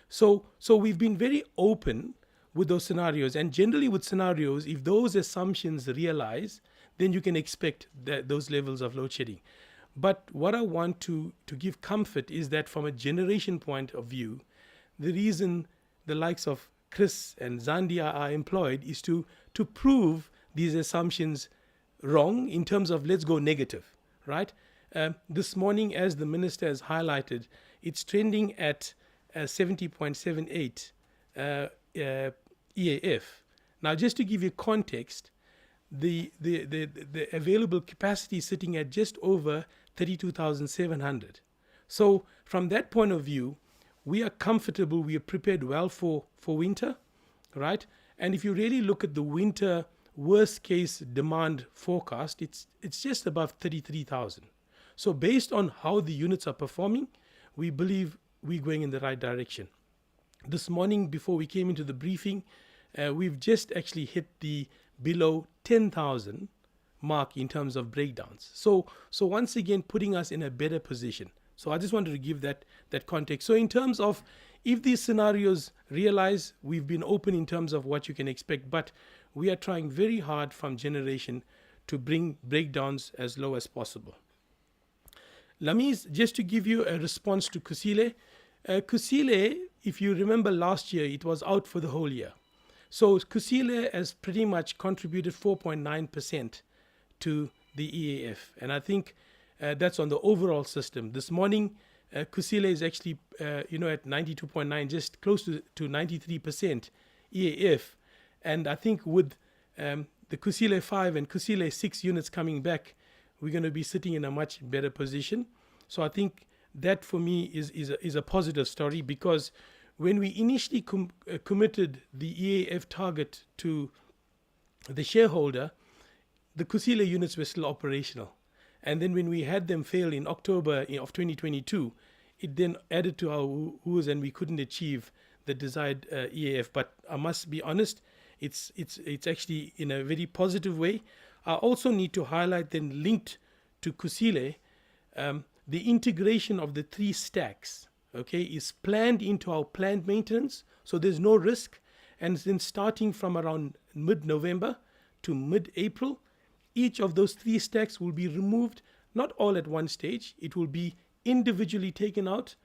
So we've been very open with those scenarios. And generally with scenarios, if those assumptions realize, then you can expect those levels of load shedding. But what I want to give comfort is that from a generation point of view, the reason the likes of Chris and Zandia are employed is to prove these assumptions wrong in terms of let's go negative, right? This morning, as the minister has highlighted, it's trending at 70.78 EAF. Now, just to give you context, the available capacity is sitting at just over 32,700. So from that point of view, we are comfortable, we are prepared well for winter, right? And if you really look at the winter worst case demand forecast, it's just above 33,000. So based on how the units are performing, we believe we're going in the right direction. This morning, before we came into the briefing, we've just actually hit the below 10,000 mark in terms of breakdowns. So once again, putting us in a better position. So I just wanted to give that context. So in terms of if these scenarios realize, we've been open in terms of what you can expect, but we are trying very hard from generation to bring breakdowns as low as possible. Lamis, just to give you a response to Kusile. Kusile, if you remember last year, it was out for the whole year. So Kusile has pretty much contributed 4.9% to the EAF. And I think that's on the overall system. This morning, Kusile is actually, at 92.9, just close to 93% EAF. And I think with the Kusile 5 and Kusile 6 units coming back, we're going to be sitting in a much better position. So I think that for me is a positive story, because when we initially committed the EAF target to the shareholder, the Kusile units were still operational. And then when we had them fail in October of 2022, it then added to our woes and we couldn't achieve the desired EAF. But I must be honest, it's actually in a very positive way. I also need to highlight, then linked to Kusile, the integration of the 3 stacks, okay, is planned into our planned maintenance. So there's no risk. And then starting from around mid-November to mid-April, each of those 3 stacks will be removed, not all at one stage. It will be individually taken out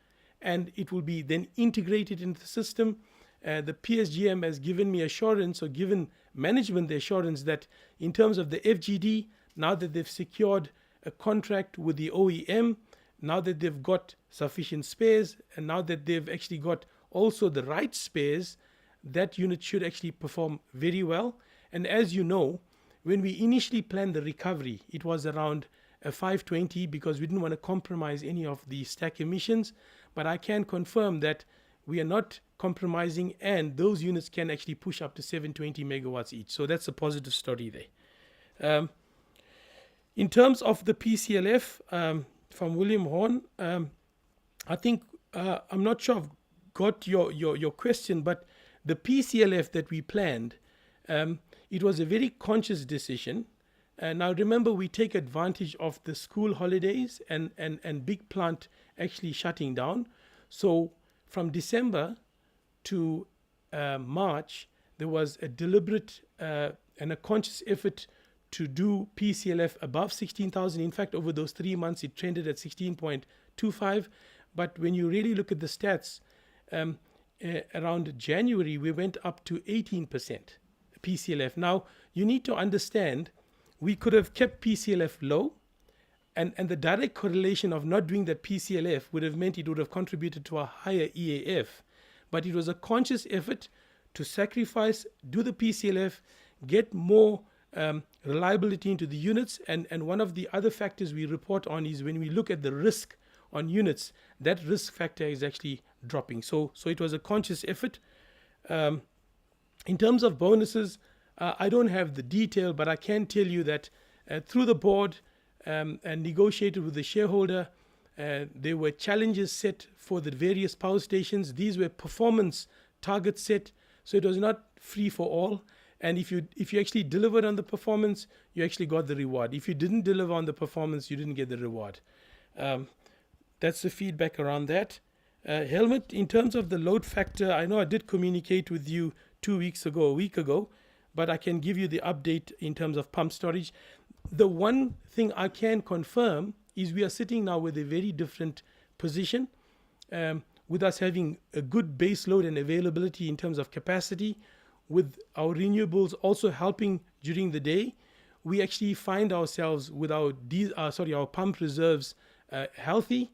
and it will be then integrated into the system. The PSGM has given me assurance, or given management the assurance, that in terms of the FGD, now that they've secured a contract with the OEM, now that they've got sufficient spares, and now that they've actually got also the right spares, that unit should actually perform very well. And as you know, when we initially planned the recovery, it was around a 520 because we didn't want to compromise any of the stack emissions. But I can confirm that we are not compromising, and those units can actually push up to 720 megawatts each. So that's a positive story there. In terms of the PCLF, from William Horn, I think, I'm not sure I've got your question, but the PCLF that we planned, it was a very conscious decision. Now remember, we take advantage of the school holidays and big plant actually shutting down. So from December to March, there was a deliberate and a conscious effort to do PCLF above 16,000. In fact, over those 3 months, it trended at 16.25. But when you really look at the stats, around January, we went up to 18% PCLF. Now, you need to understand, we could have kept PCLF low, and the direct correlation of not doing that PCLF would have meant it would have contributed to a higher EAF. But it was a conscious effort to sacrifice, do the PCLF, get more reliability into the units. And one of the other factors we report on is when we look at the risk on units, that risk factor is actually dropping. So it was a conscious effort. In terms of bonuses, I don't have the detail, but I can tell you that through the board and negotiated with the shareholder, there were challenges set for the various power stations. These were performance targets set, so it was not free for all. And if you actually delivered on the performance, you actually got the reward. If you didn't deliver on the performance, you didn't get the reward. That's the feedback around that. Helmut, in terms of the load factor, I know I did communicate with you a week ago, but I can give you the update in terms of pump storage. The one thing I can confirm is we are sitting now with a very different position, with us having a good base load and availability in terms of capacity, with our renewables also helping during the day. We actually find ourselves with our pump reserves healthy,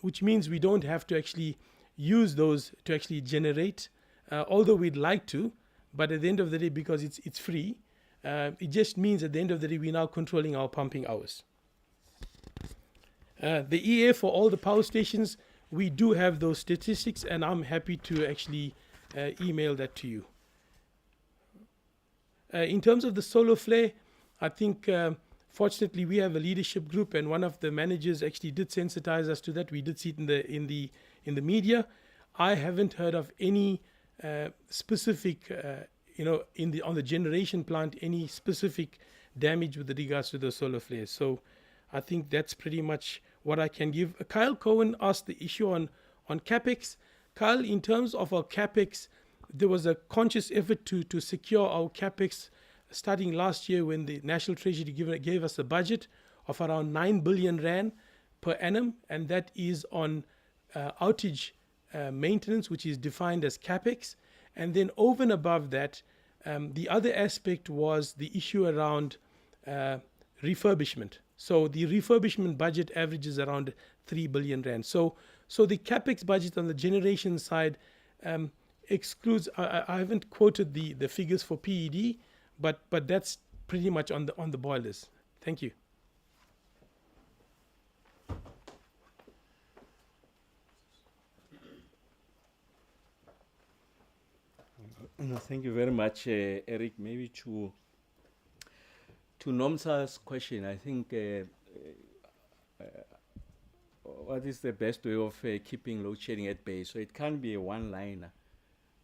which means we don't have to actually use those to actually generate, although we'd like to. But at the end of the day, because it's free, it just means at the end of the day, we're now controlling our pumping hours. The EA for all the power stations, we do have those statistics, and I'm happy to actually email that to you. In terms of the solar flare, I think fortunately we have a leadership group, and one of the managers actually did sensitize us to that. We did see it in the media. I haven't heard of any specific, on the generation plant, any specific damage with regards to the solar flares. So I think that's pretty much what I can give. Kyle Cohen asked the issue on capex. Kyle, in terms of our capex, there was a conscious effort to secure our capex starting last year when the National Treasury gave us a budget of around 9 billion rand per annum, and that is on outage maintenance, which is defined as capex. And then over and above that, the other aspect was the issue around refurbishment. So the refurbishment budget averages around 3 billion rand. So the capex budget on the generation side excludes, I haven't quoted the figures for PED, but that's pretty much on the boilers. Thank you. No, thank you very much, Eric. Maybe to Nomsa's question, I think what is the best way of keeping load shedding at bay? So it can't be a one-liner,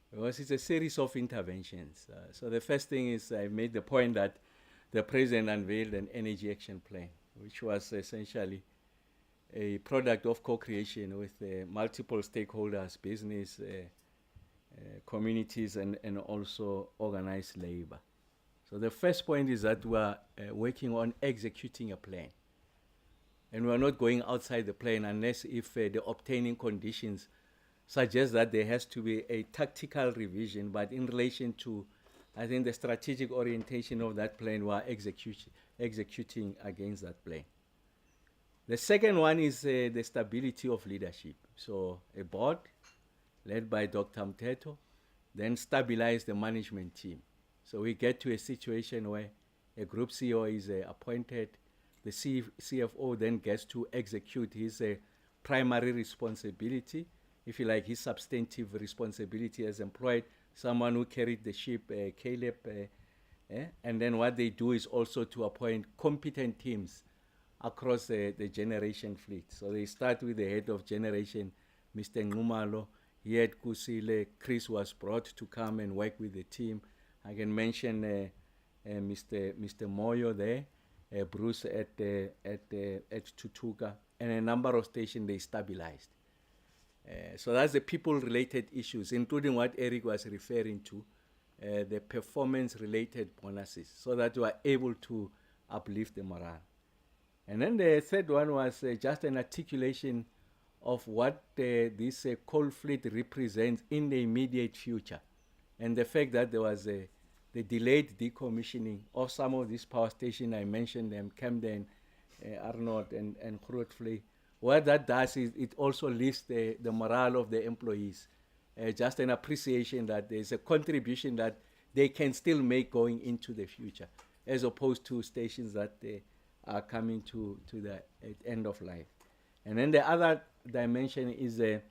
because it's a series of interventions. So the first thing is, I made the point that the President unveiled an energy action plan, which was essentially a product of co-creation with multiple stakeholders, business, communities, and also organized labor. So the first point is that we are working on executing a plan. And we are not going outside the plan unless if the obtaining conditions suggest that there has to be a tactical revision, but in relation to, I think, the strategic orientation of that plan, we are executing against that plan. The second one is the stability of leadership. So a board led by Dr. Mteto, then stabilize the management team. So we get to a situation where a group CEO is appointed, the CFO then gets to execute his primary responsibility, if you like, his substantive responsibility as employed, someone who carried the ship, Caleb, and then what they do is also to appoint competent teams across the generation fleet. So they start with the head of generation, Mr. Ngumalo. He had Kusile. Chris was brought to come and work with the team. I can mention Mr. Moyo there, Bruce at Tutuka, and a number of stations they stabilized. So that's the people-related issues, including what Eric was referring to, the performance-related bonuses so that you are able to uplift the morale. And then the third one was just an articulation of what this coal fleet represents in the immediate future, and the fact that there was the delayed decommissioning of some of these power stations. I mentioned them, Camden, Arnold, and Grootvlei. What that does is it also lifts the morale of the employees. Just an appreciation that there's a contribution that they can still make going into the future, as opposed to stations that are coming to the end of life. And then the other dimension is the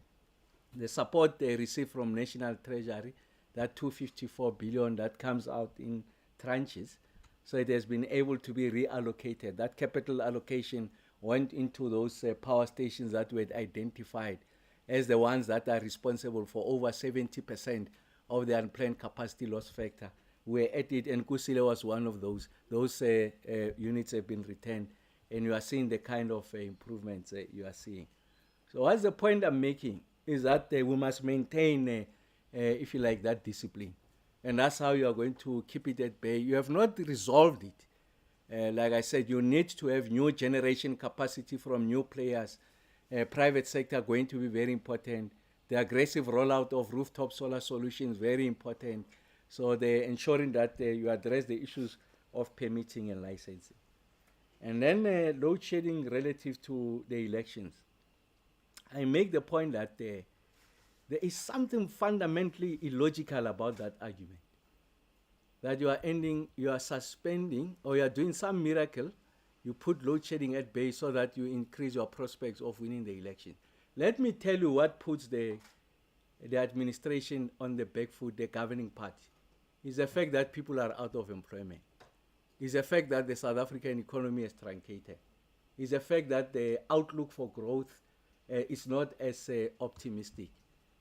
support they receive from National Treasury, that 254 billion that comes out in tranches. So it has been able to be reallocated. That capital allocation went into those power stations that were identified as the ones that are responsible for over 70% of the unplanned capacity loss factor. We're at it, and Kusile was one of those. Those units have been returned, and you are seeing the kind of improvements you are seeing. So what's the point I'm making is that we must maintain, if you like, that discipline. And that's how you are going to keep it at bay. You have not resolved it. Like I said, you need to have new generation capacity from new players. Private sector going to be very important. The aggressive rollout of rooftop solar solutions, very important. So they're ensuring that you address the issues of permitting and licensing. And then load shedding relative to the elections. I make the point that there is something fundamentally illogical about that argument. That you are suspending, or you are doing some miracle, you put load shedding at bay so that you increase your prospects of winning the election. Let me tell you what puts the administration on the back foot, the governing party. Is the fact that people are out of employment. Is the fact that the South African economy is truncated. Is the fact that the outlook for growth is not as optimistic.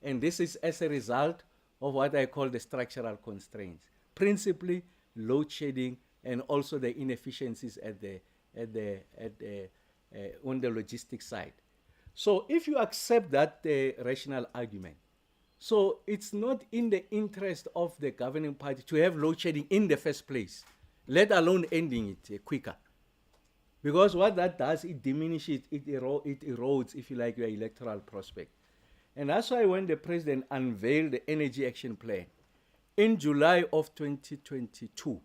And this is as a result of what I call the structural constraints, principally load shedding and also the inefficiencies on the logistics side. So if you accept that rational argument, so it's not in the interest of the governing party to have load shedding in the first place, let alone ending it quicker. Because what that does, it diminishes, it erodes, if you like, your electoral prospect. And that's why when the president unveiled the Energy Action Plan in July of 2022,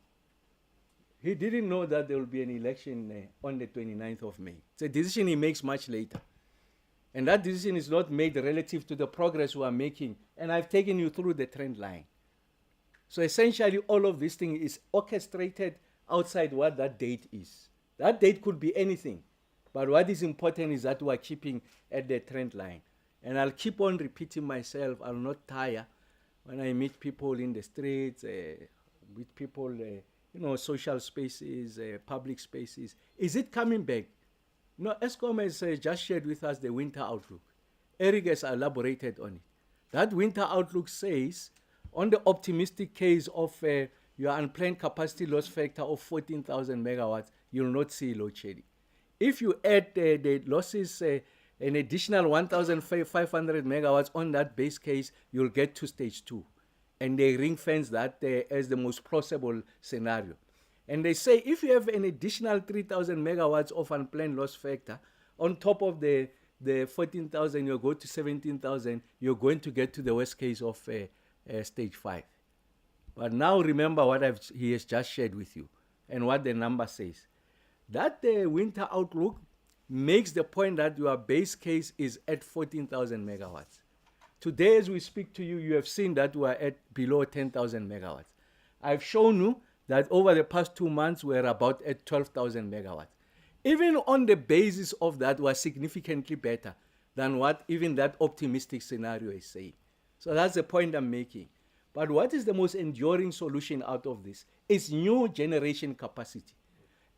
he didn't know that there will be an election on the 29th of May. It's a decision he makes much later. And that decision is not made relative to the progress we are making. And I've taken you through the trend line. So essentially, all of this thing is orchestrated outside what that date is. That date could be anything. But what is important is that we are keeping at the trend line. And I'll keep on repeating myself. I'll not tire when I meet people in the streets, with people, social spaces, public spaces. Is it coming back? No, Eskom has just shared with us the winter outlook. Eric has elaborated on it. That winter outlook says, on the optimistic case of your unplanned capacity loss factor of 14,000 megawatts, you'll not see load shedding. If you add the losses, an additional 1,500 megawatts on that base case, you'll get to stage 2. And they ring fence that as the most plausible scenario. And they say if you have an additional 3,000 megawatts of unplanned loss factor, on top of the 14,000, you'll go to 17,000, you're going to get to the worst case of stage 5. But now remember what he has just shared with you and what the number says. That winter outlook makes the point that your base case is at 14,000 megawatts. Today, as we speak to you, you have seen that we are at below 10,000 megawatts. I've shown you that over the past 2 months, we're about at 12,000 megawatts. Even on the basis of that, we're significantly better than what even that optimistic scenario is saying. So that's the point I'm making. But what is the most enduring solution out of this? It's new generation capacity.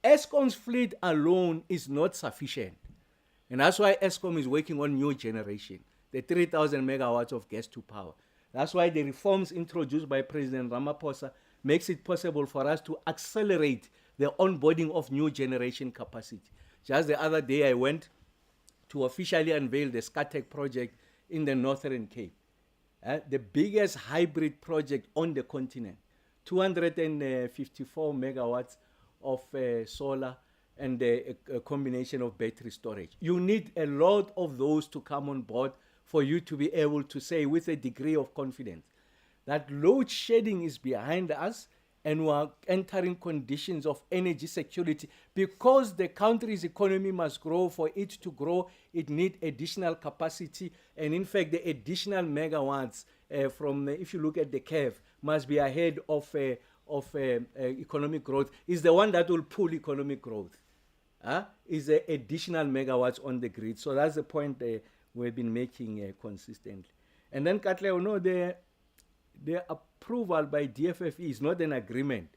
Eskom's fleet alone is not sufficient. And that's why Eskom is working on new generation, the 3,000 megawatts of gas to power. That's why the reforms introduced by President Ramokgopa makes it possible for us to accelerate the onboarding of new generation capacity. Just the other day, I went to officially unveil the Scatec project in the Northern Cape, the biggest hybrid project on the continent, 254 megawatts of solar and a combination of battery storage. You need a lot of those to come on board for you to be able to say with a degree of confidence that load shedding is behind us and we are entering conditions of energy security. Because the country's economy must grow, for it to grow, it needs additional capacity. And in fact, the additional megawatts if you look at the curve, must be ahead of economic growth, is the one that will pull economic growth. Is the additional megawatts on the grid. So that's the point we've been making consistently. And then, Katleo, no, the approval by DFFE is not an agreement.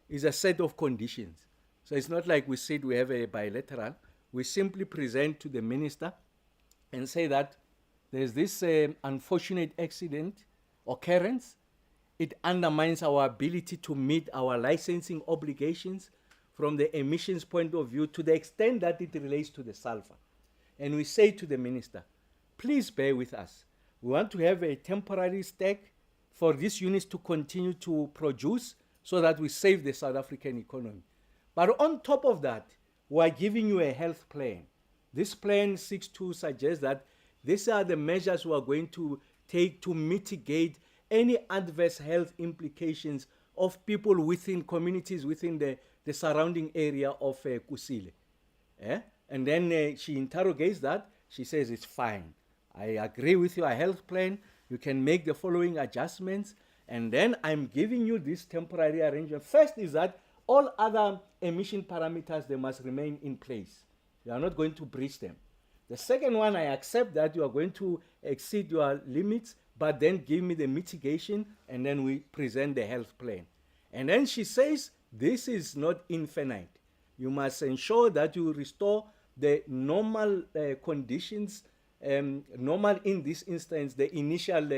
It's a set of conditions. So it's not like we said we have a bilateral. We simply present to the minister and say that there's this unfortunate accident occurrence. It undermines our ability to meet our licensing obligations from the emissions point of view to the extent that it relates to the sulfur. And we say to the minister, please bear with us. We want to have a temporary stack for these units to continue to produce so that we save the South African economy. But on top of that, we are giving you a health plan. This plan seeks to suggest that these are the measures we are going to take to mitigate any adverse health implications of people within communities within the surrounding area of Kusile. And then she interrogates that. She says, it's fine. I agree with your health plan. You can make the following adjustments. And then I'm giving you this temporary arrangement. First is that all other emission parameters, they must remain in place. You are not going to breach them. The second one, I accept that you are going to exceed your limits, but then give me the mitigation, and then we present the health plan. And then she says, this is not infinite. You must ensure that you restore the normal conditions, normal in this instance, the initial,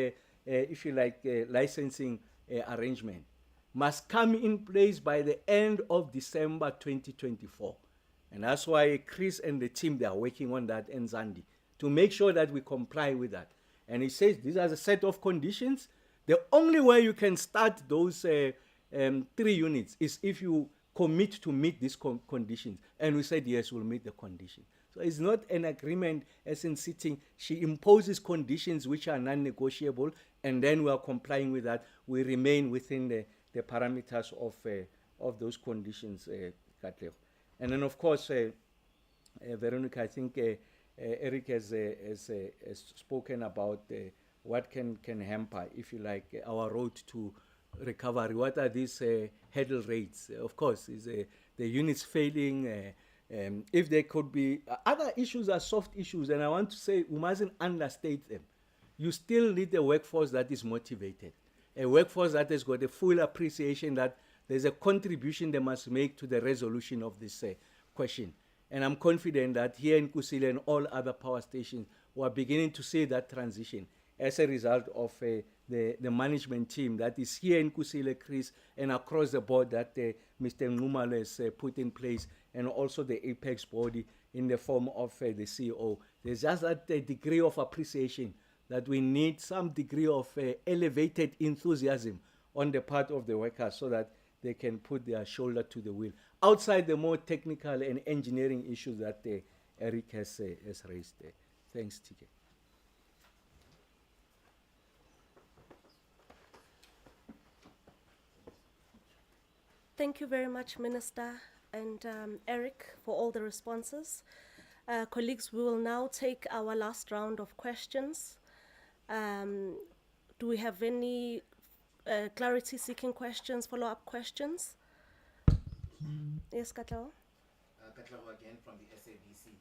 if you like, licensing arrangement must come in place by the end of December 2024. And that's why Chris and the team, they are working on that, and Zandi, to make sure that we comply with that. And he says these are a set of conditions. The only way you can start those 3 units is if you commit to meet these conditions. And we said, yes, we'll meet the condition. So it's not an agreement as in sitting. She imposes conditions which are non-negotiable, and then we are complying with that. We remain within the parameters of those conditions, Katlego. And then, of course, Veronica, I think Eric has spoken about what can hamper, if you like, our road to recovery. What are these hurdle rates? Of course, is the units failing. If there could be other issues are soft issues, and I want to say we mustn't understate them. You still need a workforce that is motivated, a workforce that has got a full appreciation that there's a contribution they must make to the resolution of this question. And I'm confident that here in Kusile and all other power stations, we are beginning to see that transition as a result of the management team that is here in Kusile, Chris, and across the board that Mr. Ngumalo has put in place, and also the apex body in the form of the CEO. There's just that degree of appreciation that we need some degree of elevated enthusiasm on the part of the workers so that they can put their shoulder to the wheel, outside the more technical and engineering issues that Eric has raised. Thanks, TK. Thank you very much, Minister and Eric, for all the responses. Colleagues, we will now take our last round of questions. Do we have any clarity-seeking questions, follow-up questions? Yes, Katlego? Katlego again from the SABC.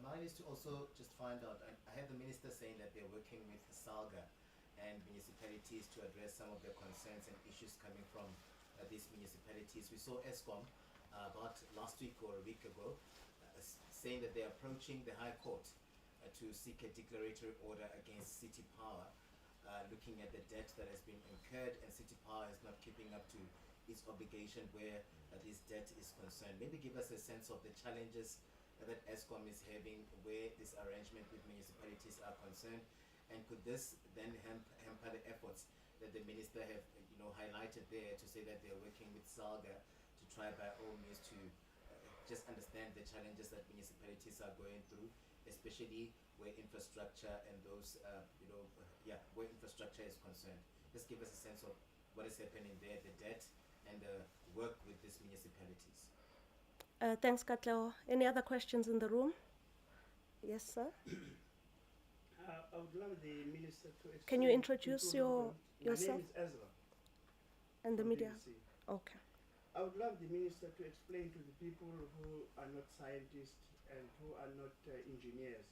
Mine is to also just find out, I have the minister saying that they're working with SALGA and municipalities to address some of the concerns and issues coming from these municipalities. We saw ESCOM about last week or a week ago saying that they're approaching the High Court to seek a declaratory order against City Power, looking at the debt that has been incurred, and City Power is not keeping up to its obligation where this debt is concerned. Maybe give us a sense of the challenges that ESCOM is having where this arrangement with municipalities are concerned, and could this then hamper the efforts that the minister have highlighted there, to say that they're working with SALGA to try by all means to just understand the challenges that municipalities are going through, especially where infrastructure and those where infrastructure is concerned. Just give us a sense of what is happening there, the debt and the work with these municipalities. Thanks, Katleo. Any other questions in the room? Yes, sir. I would love the minister to explain. Can you introduce yourself? yourself? My name is Ezra. And the from media? BBC. Okay. I would love the minister to explain to the people who are not scientists and who are not engineers.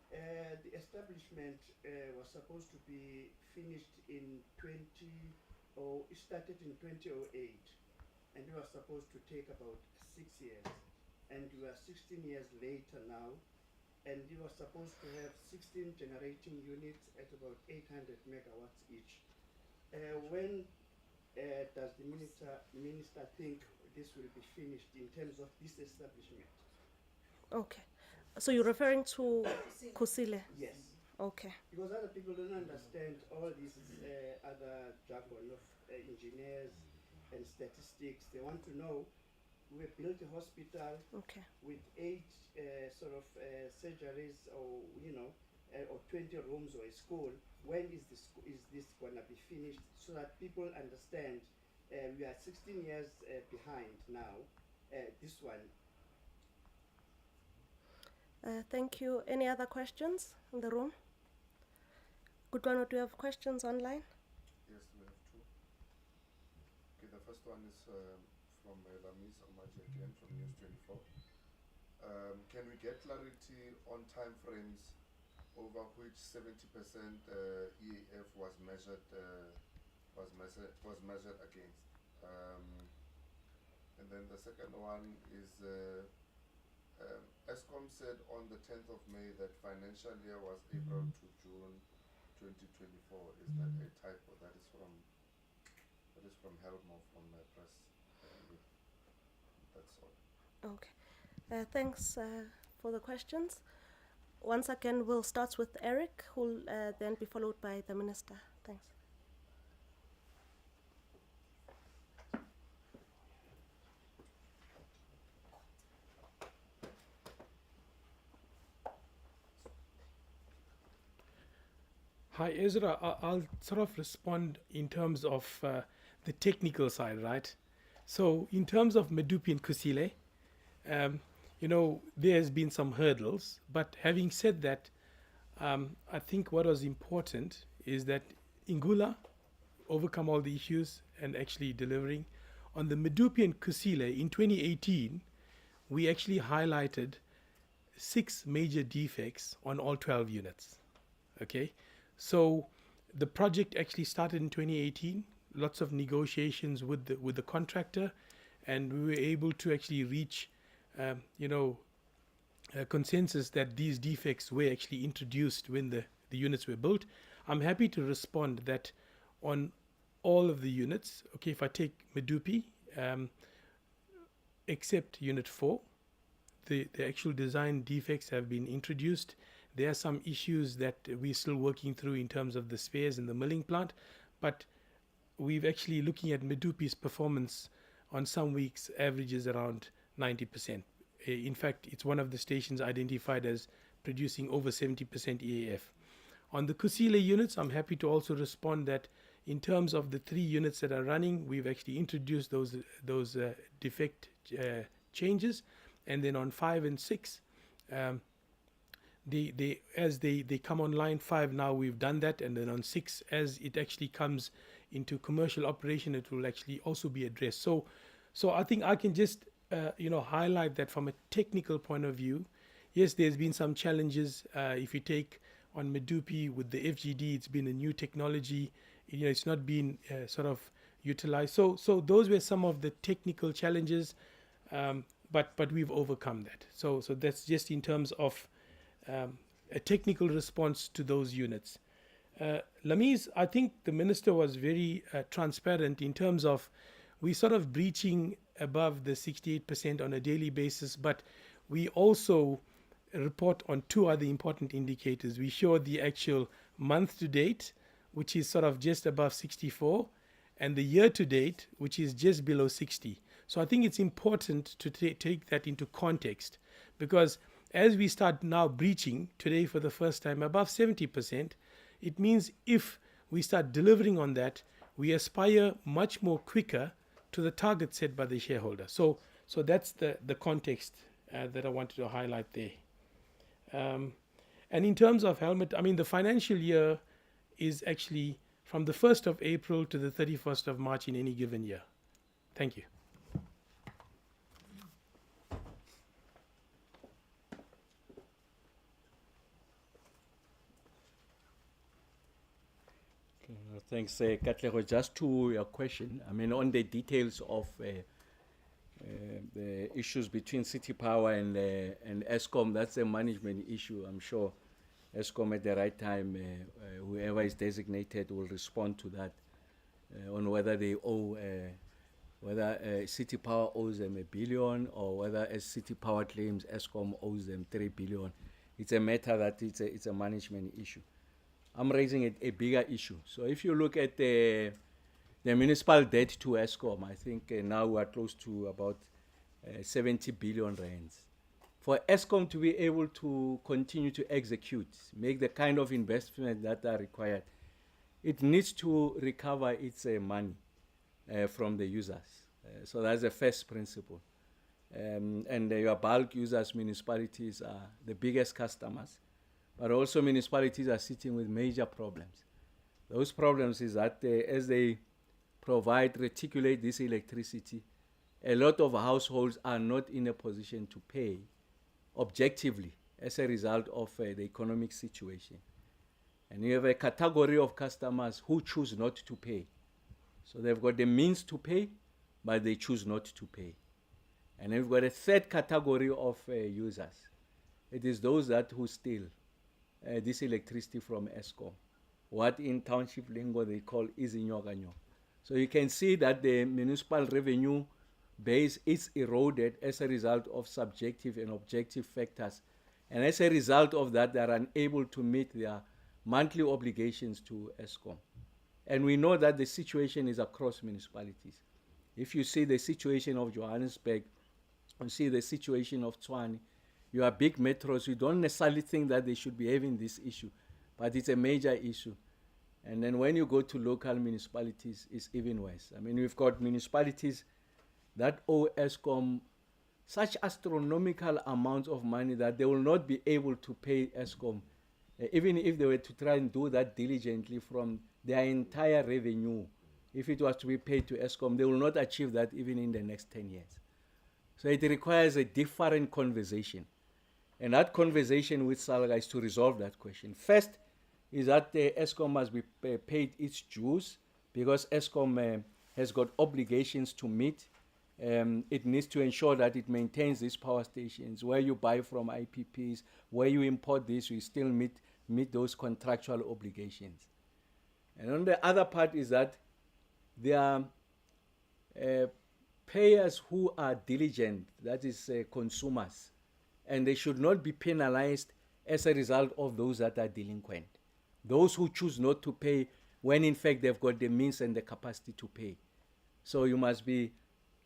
The establishment was supposed to be finished in it started in 2008, and it was supposed to take about 6 years. And we are 16 years later now, and it was supposed to have 16 generating units at about 800 megawatts each. When does the minister think this will be finished in terms of this establishment? Okay. So you're referring to Kusile? Yes. Okay. Because other people don't understand all this other jargon of engineers and statistics. They want to know, we built a hospital Okay. with 8 surgeries, or or 20 rooms, or a school. When is this going to be finished, so that people understand? We are 16 years behind now. This one. Thank you. Any other questions in the room? Gudwano, do you have questions online? Yes, we have two. Okay, the first one is from Lamis Omaji again from News 24. Can we get clarity on time frames over which 70% EAF was measured against? And then the second one is ESCOM said on the 10th of May that financial year was April to June 2024. Is that a typo? That is from Helmo from Press. That's all. Okay. Thanks for the questions. Once again, we'll start with Eric, who will then be followed by the minister. Thanks. Hi, Ezra. I'll sort of respond in terms of the technical side, right? So in terms of Medupi and Kusile, there's been some hurdles. But having said that, I think what was important is that Ingula overcome all the issues and actually delivering. On the Medupi and Kusile in 2018, we actually highlighted 6 major defects on all 12 units. Okay, so the project actually started in 2018. Lots of negotiations with the contractor, and we were able to actually reach, a consensus that these defects were actually introduced when the units were built. I'm happy to respond that on all of the units, okay, if I take Medupi, except Unit 4, the actual design defects have been introduced. There are some issues that we're still working through in terms of the spares in the milling plant, but we've actually looking at Medupi's performance on some weeks averages around 90%. In fact, it's one of the stations identified as producing over 70% EAF. On the Kusile units, I'm happy to also respond that in terms of the 3 units that are running, we've actually introduced those defect changes, and then on 5 and 6, as they come online, 5 now we've done that, and then on 6, as it actually comes into commercial operation, it will actually also be addressed. So I think I can just highlight that from a technical point of view. Yes, there's been some challenges. If you take on Medupi with the FGD, it's been a new technology. It's not been sort of utilized. So those were some of the technical challenges, but we've overcome that. So that's just in terms of a technical response to those units. Lamis, I think the minister was very transparent in terms of we sort of breaching above the 68% on a daily basis, but we also report on 2 other important indicators. We show the actual month to date, which is sort of just above 64, and the year to date, which is just below 60. So I think it's important to take that into context, because as we start now breaching today for the first time above 70%, it means if we start delivering on that, we aspire much more quicker to the target set by the shareholder. So that's the context that I wanted to highlight there. And in terms of helmet, I mean, the financial year is actually from the 1st of April to the 31st of March in any given year. Thank you. Thanks, Katlego. Just to your question, I mean, on the details of the issues between City Power and Eskom, that's a management issue. I'm sure Eskom at the right time, whoever is designated will respond to that on whether they owe, whether City Power owes them $1 billion or whether as City Power claims Eskom owes them $3 billion. It's a matter that it's a management issue. I'm raising a bigger issue. So if you look at the municipal debt to Eskom, I think now we are close to about 70 billion rands. For Eskom to be able to continue to execute, make the kind of investment that are required, it needs to recover its money from the users. So that's the first principle. And your bulk users, municipalities, are the biggest customers. But also municipalities are sitting with major problems. Those problems is that as they reticulate this electricity, a lot of households are not in a position to pay objectively as a result of the economic situation. And you have a category of customers who choose not to pay. So they've got the means to pay, but they choose not to pay. And then we've got a third category of users. It is those who steal this electricity from Eskom, what in township lingo they call izinyokanyo. So you can see that the municipal revenue base is eroded as a result of subjective and objective factors. And as a result of that, they are unable to meet their monthly obligations to Eskom. And we know that the situation is across municipalities. If you see the situation of Johannesburg, you see the situation of Tshwane, you are big metros, you don't necessarily think that they should be having this issue, but it's a major issue. And then when you go to local municipalities, it's even worse. I mean, we've got municipalities that owe Eskom such astronomical amounts of money that they will not be able to pay Eskom, even if they were to try and do that diligently from their entire revenue. If it was to be paid to Eskom, they will not achieve that even in the next 10 years. So it requires a different conversation. And that conversation with Salga is to resolve that question. First is that Eskom must be paid its dues, because Eskom has got obligations to meet. It needs to ensure that it maintains these power stations. Where you buy from IPPs, where you import this, you still meet those contractual obligations. And on the other part is that there are payers who are diligent, that is consumers, and they should not be penalized as a result of those that are delinquent. Those who choose not to pay when in fact they've got the means and the capacity to pay. So you must be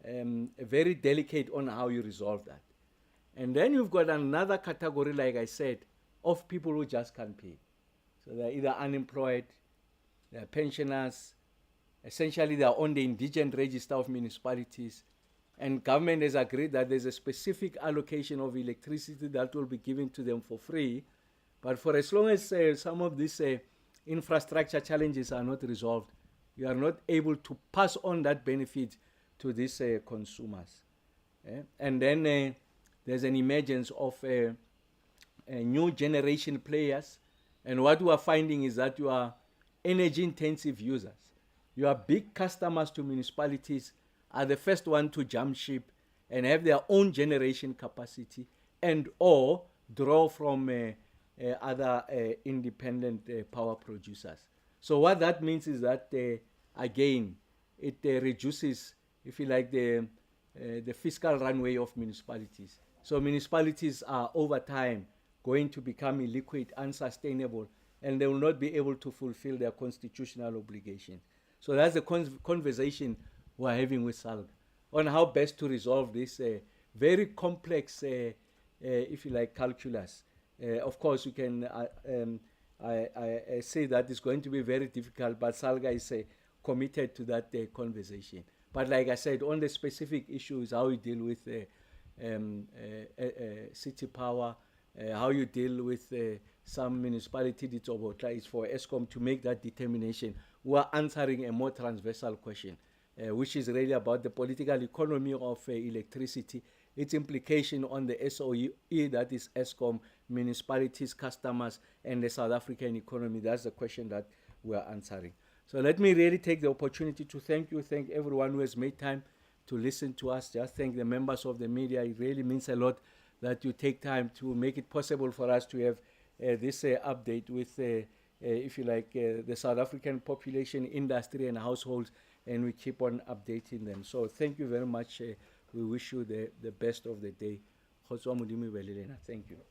very delicate on how you resolve that. And then you've got another category, like I said, of people who just can't pay. So they're either unemployed, they're pensioners, essentially they're on the indigent register of municipalities, and government has agreed that there's a specific allocation of electricity that will be given to them for free. But for as long as some of these infrastructure challenges are not resolved, you are not able to pass on that benefit to these consumers. And then there's an emergence of a new generation players. And what we are finding is that you are energy intensive users. You are big customers to municipalities, are the first one to jump ship and have their own generation capacity and or draw from other independent power producers. So what that means is that, again, it reduces, if you like, the fiscal runway of municipalities. So municipalities are over time going to become illiquid, unsustainable, and they will not be able to fulfill their constitutional obligations. So that's the conversation we're having with SALG on how best to resolve this very complex, if you like, calculus. Of course, you can I say that it's going to be very difficult, but SALGA is committed to that conversation. But like I said, on the specific issues, how you deal with city power, how you deal with some municipality, it's for ESCOM to make that determination. We are answering a more transversal question, which is really about the political economy of electricity, its implication on the SOE, that is ESCOM, municipalities, customers, and the South African economy. That's the question that we are answering. So let me really take the opportunity to thank you, thank everyone who has made time to listen to us. Just thank the members of the media. It really means a lot that you take time to make it possible for us to have this update with, if you like, the South African population, industry, and households, and we keep on updating them. So thank you very much. We wish you the best of the day. Thank you.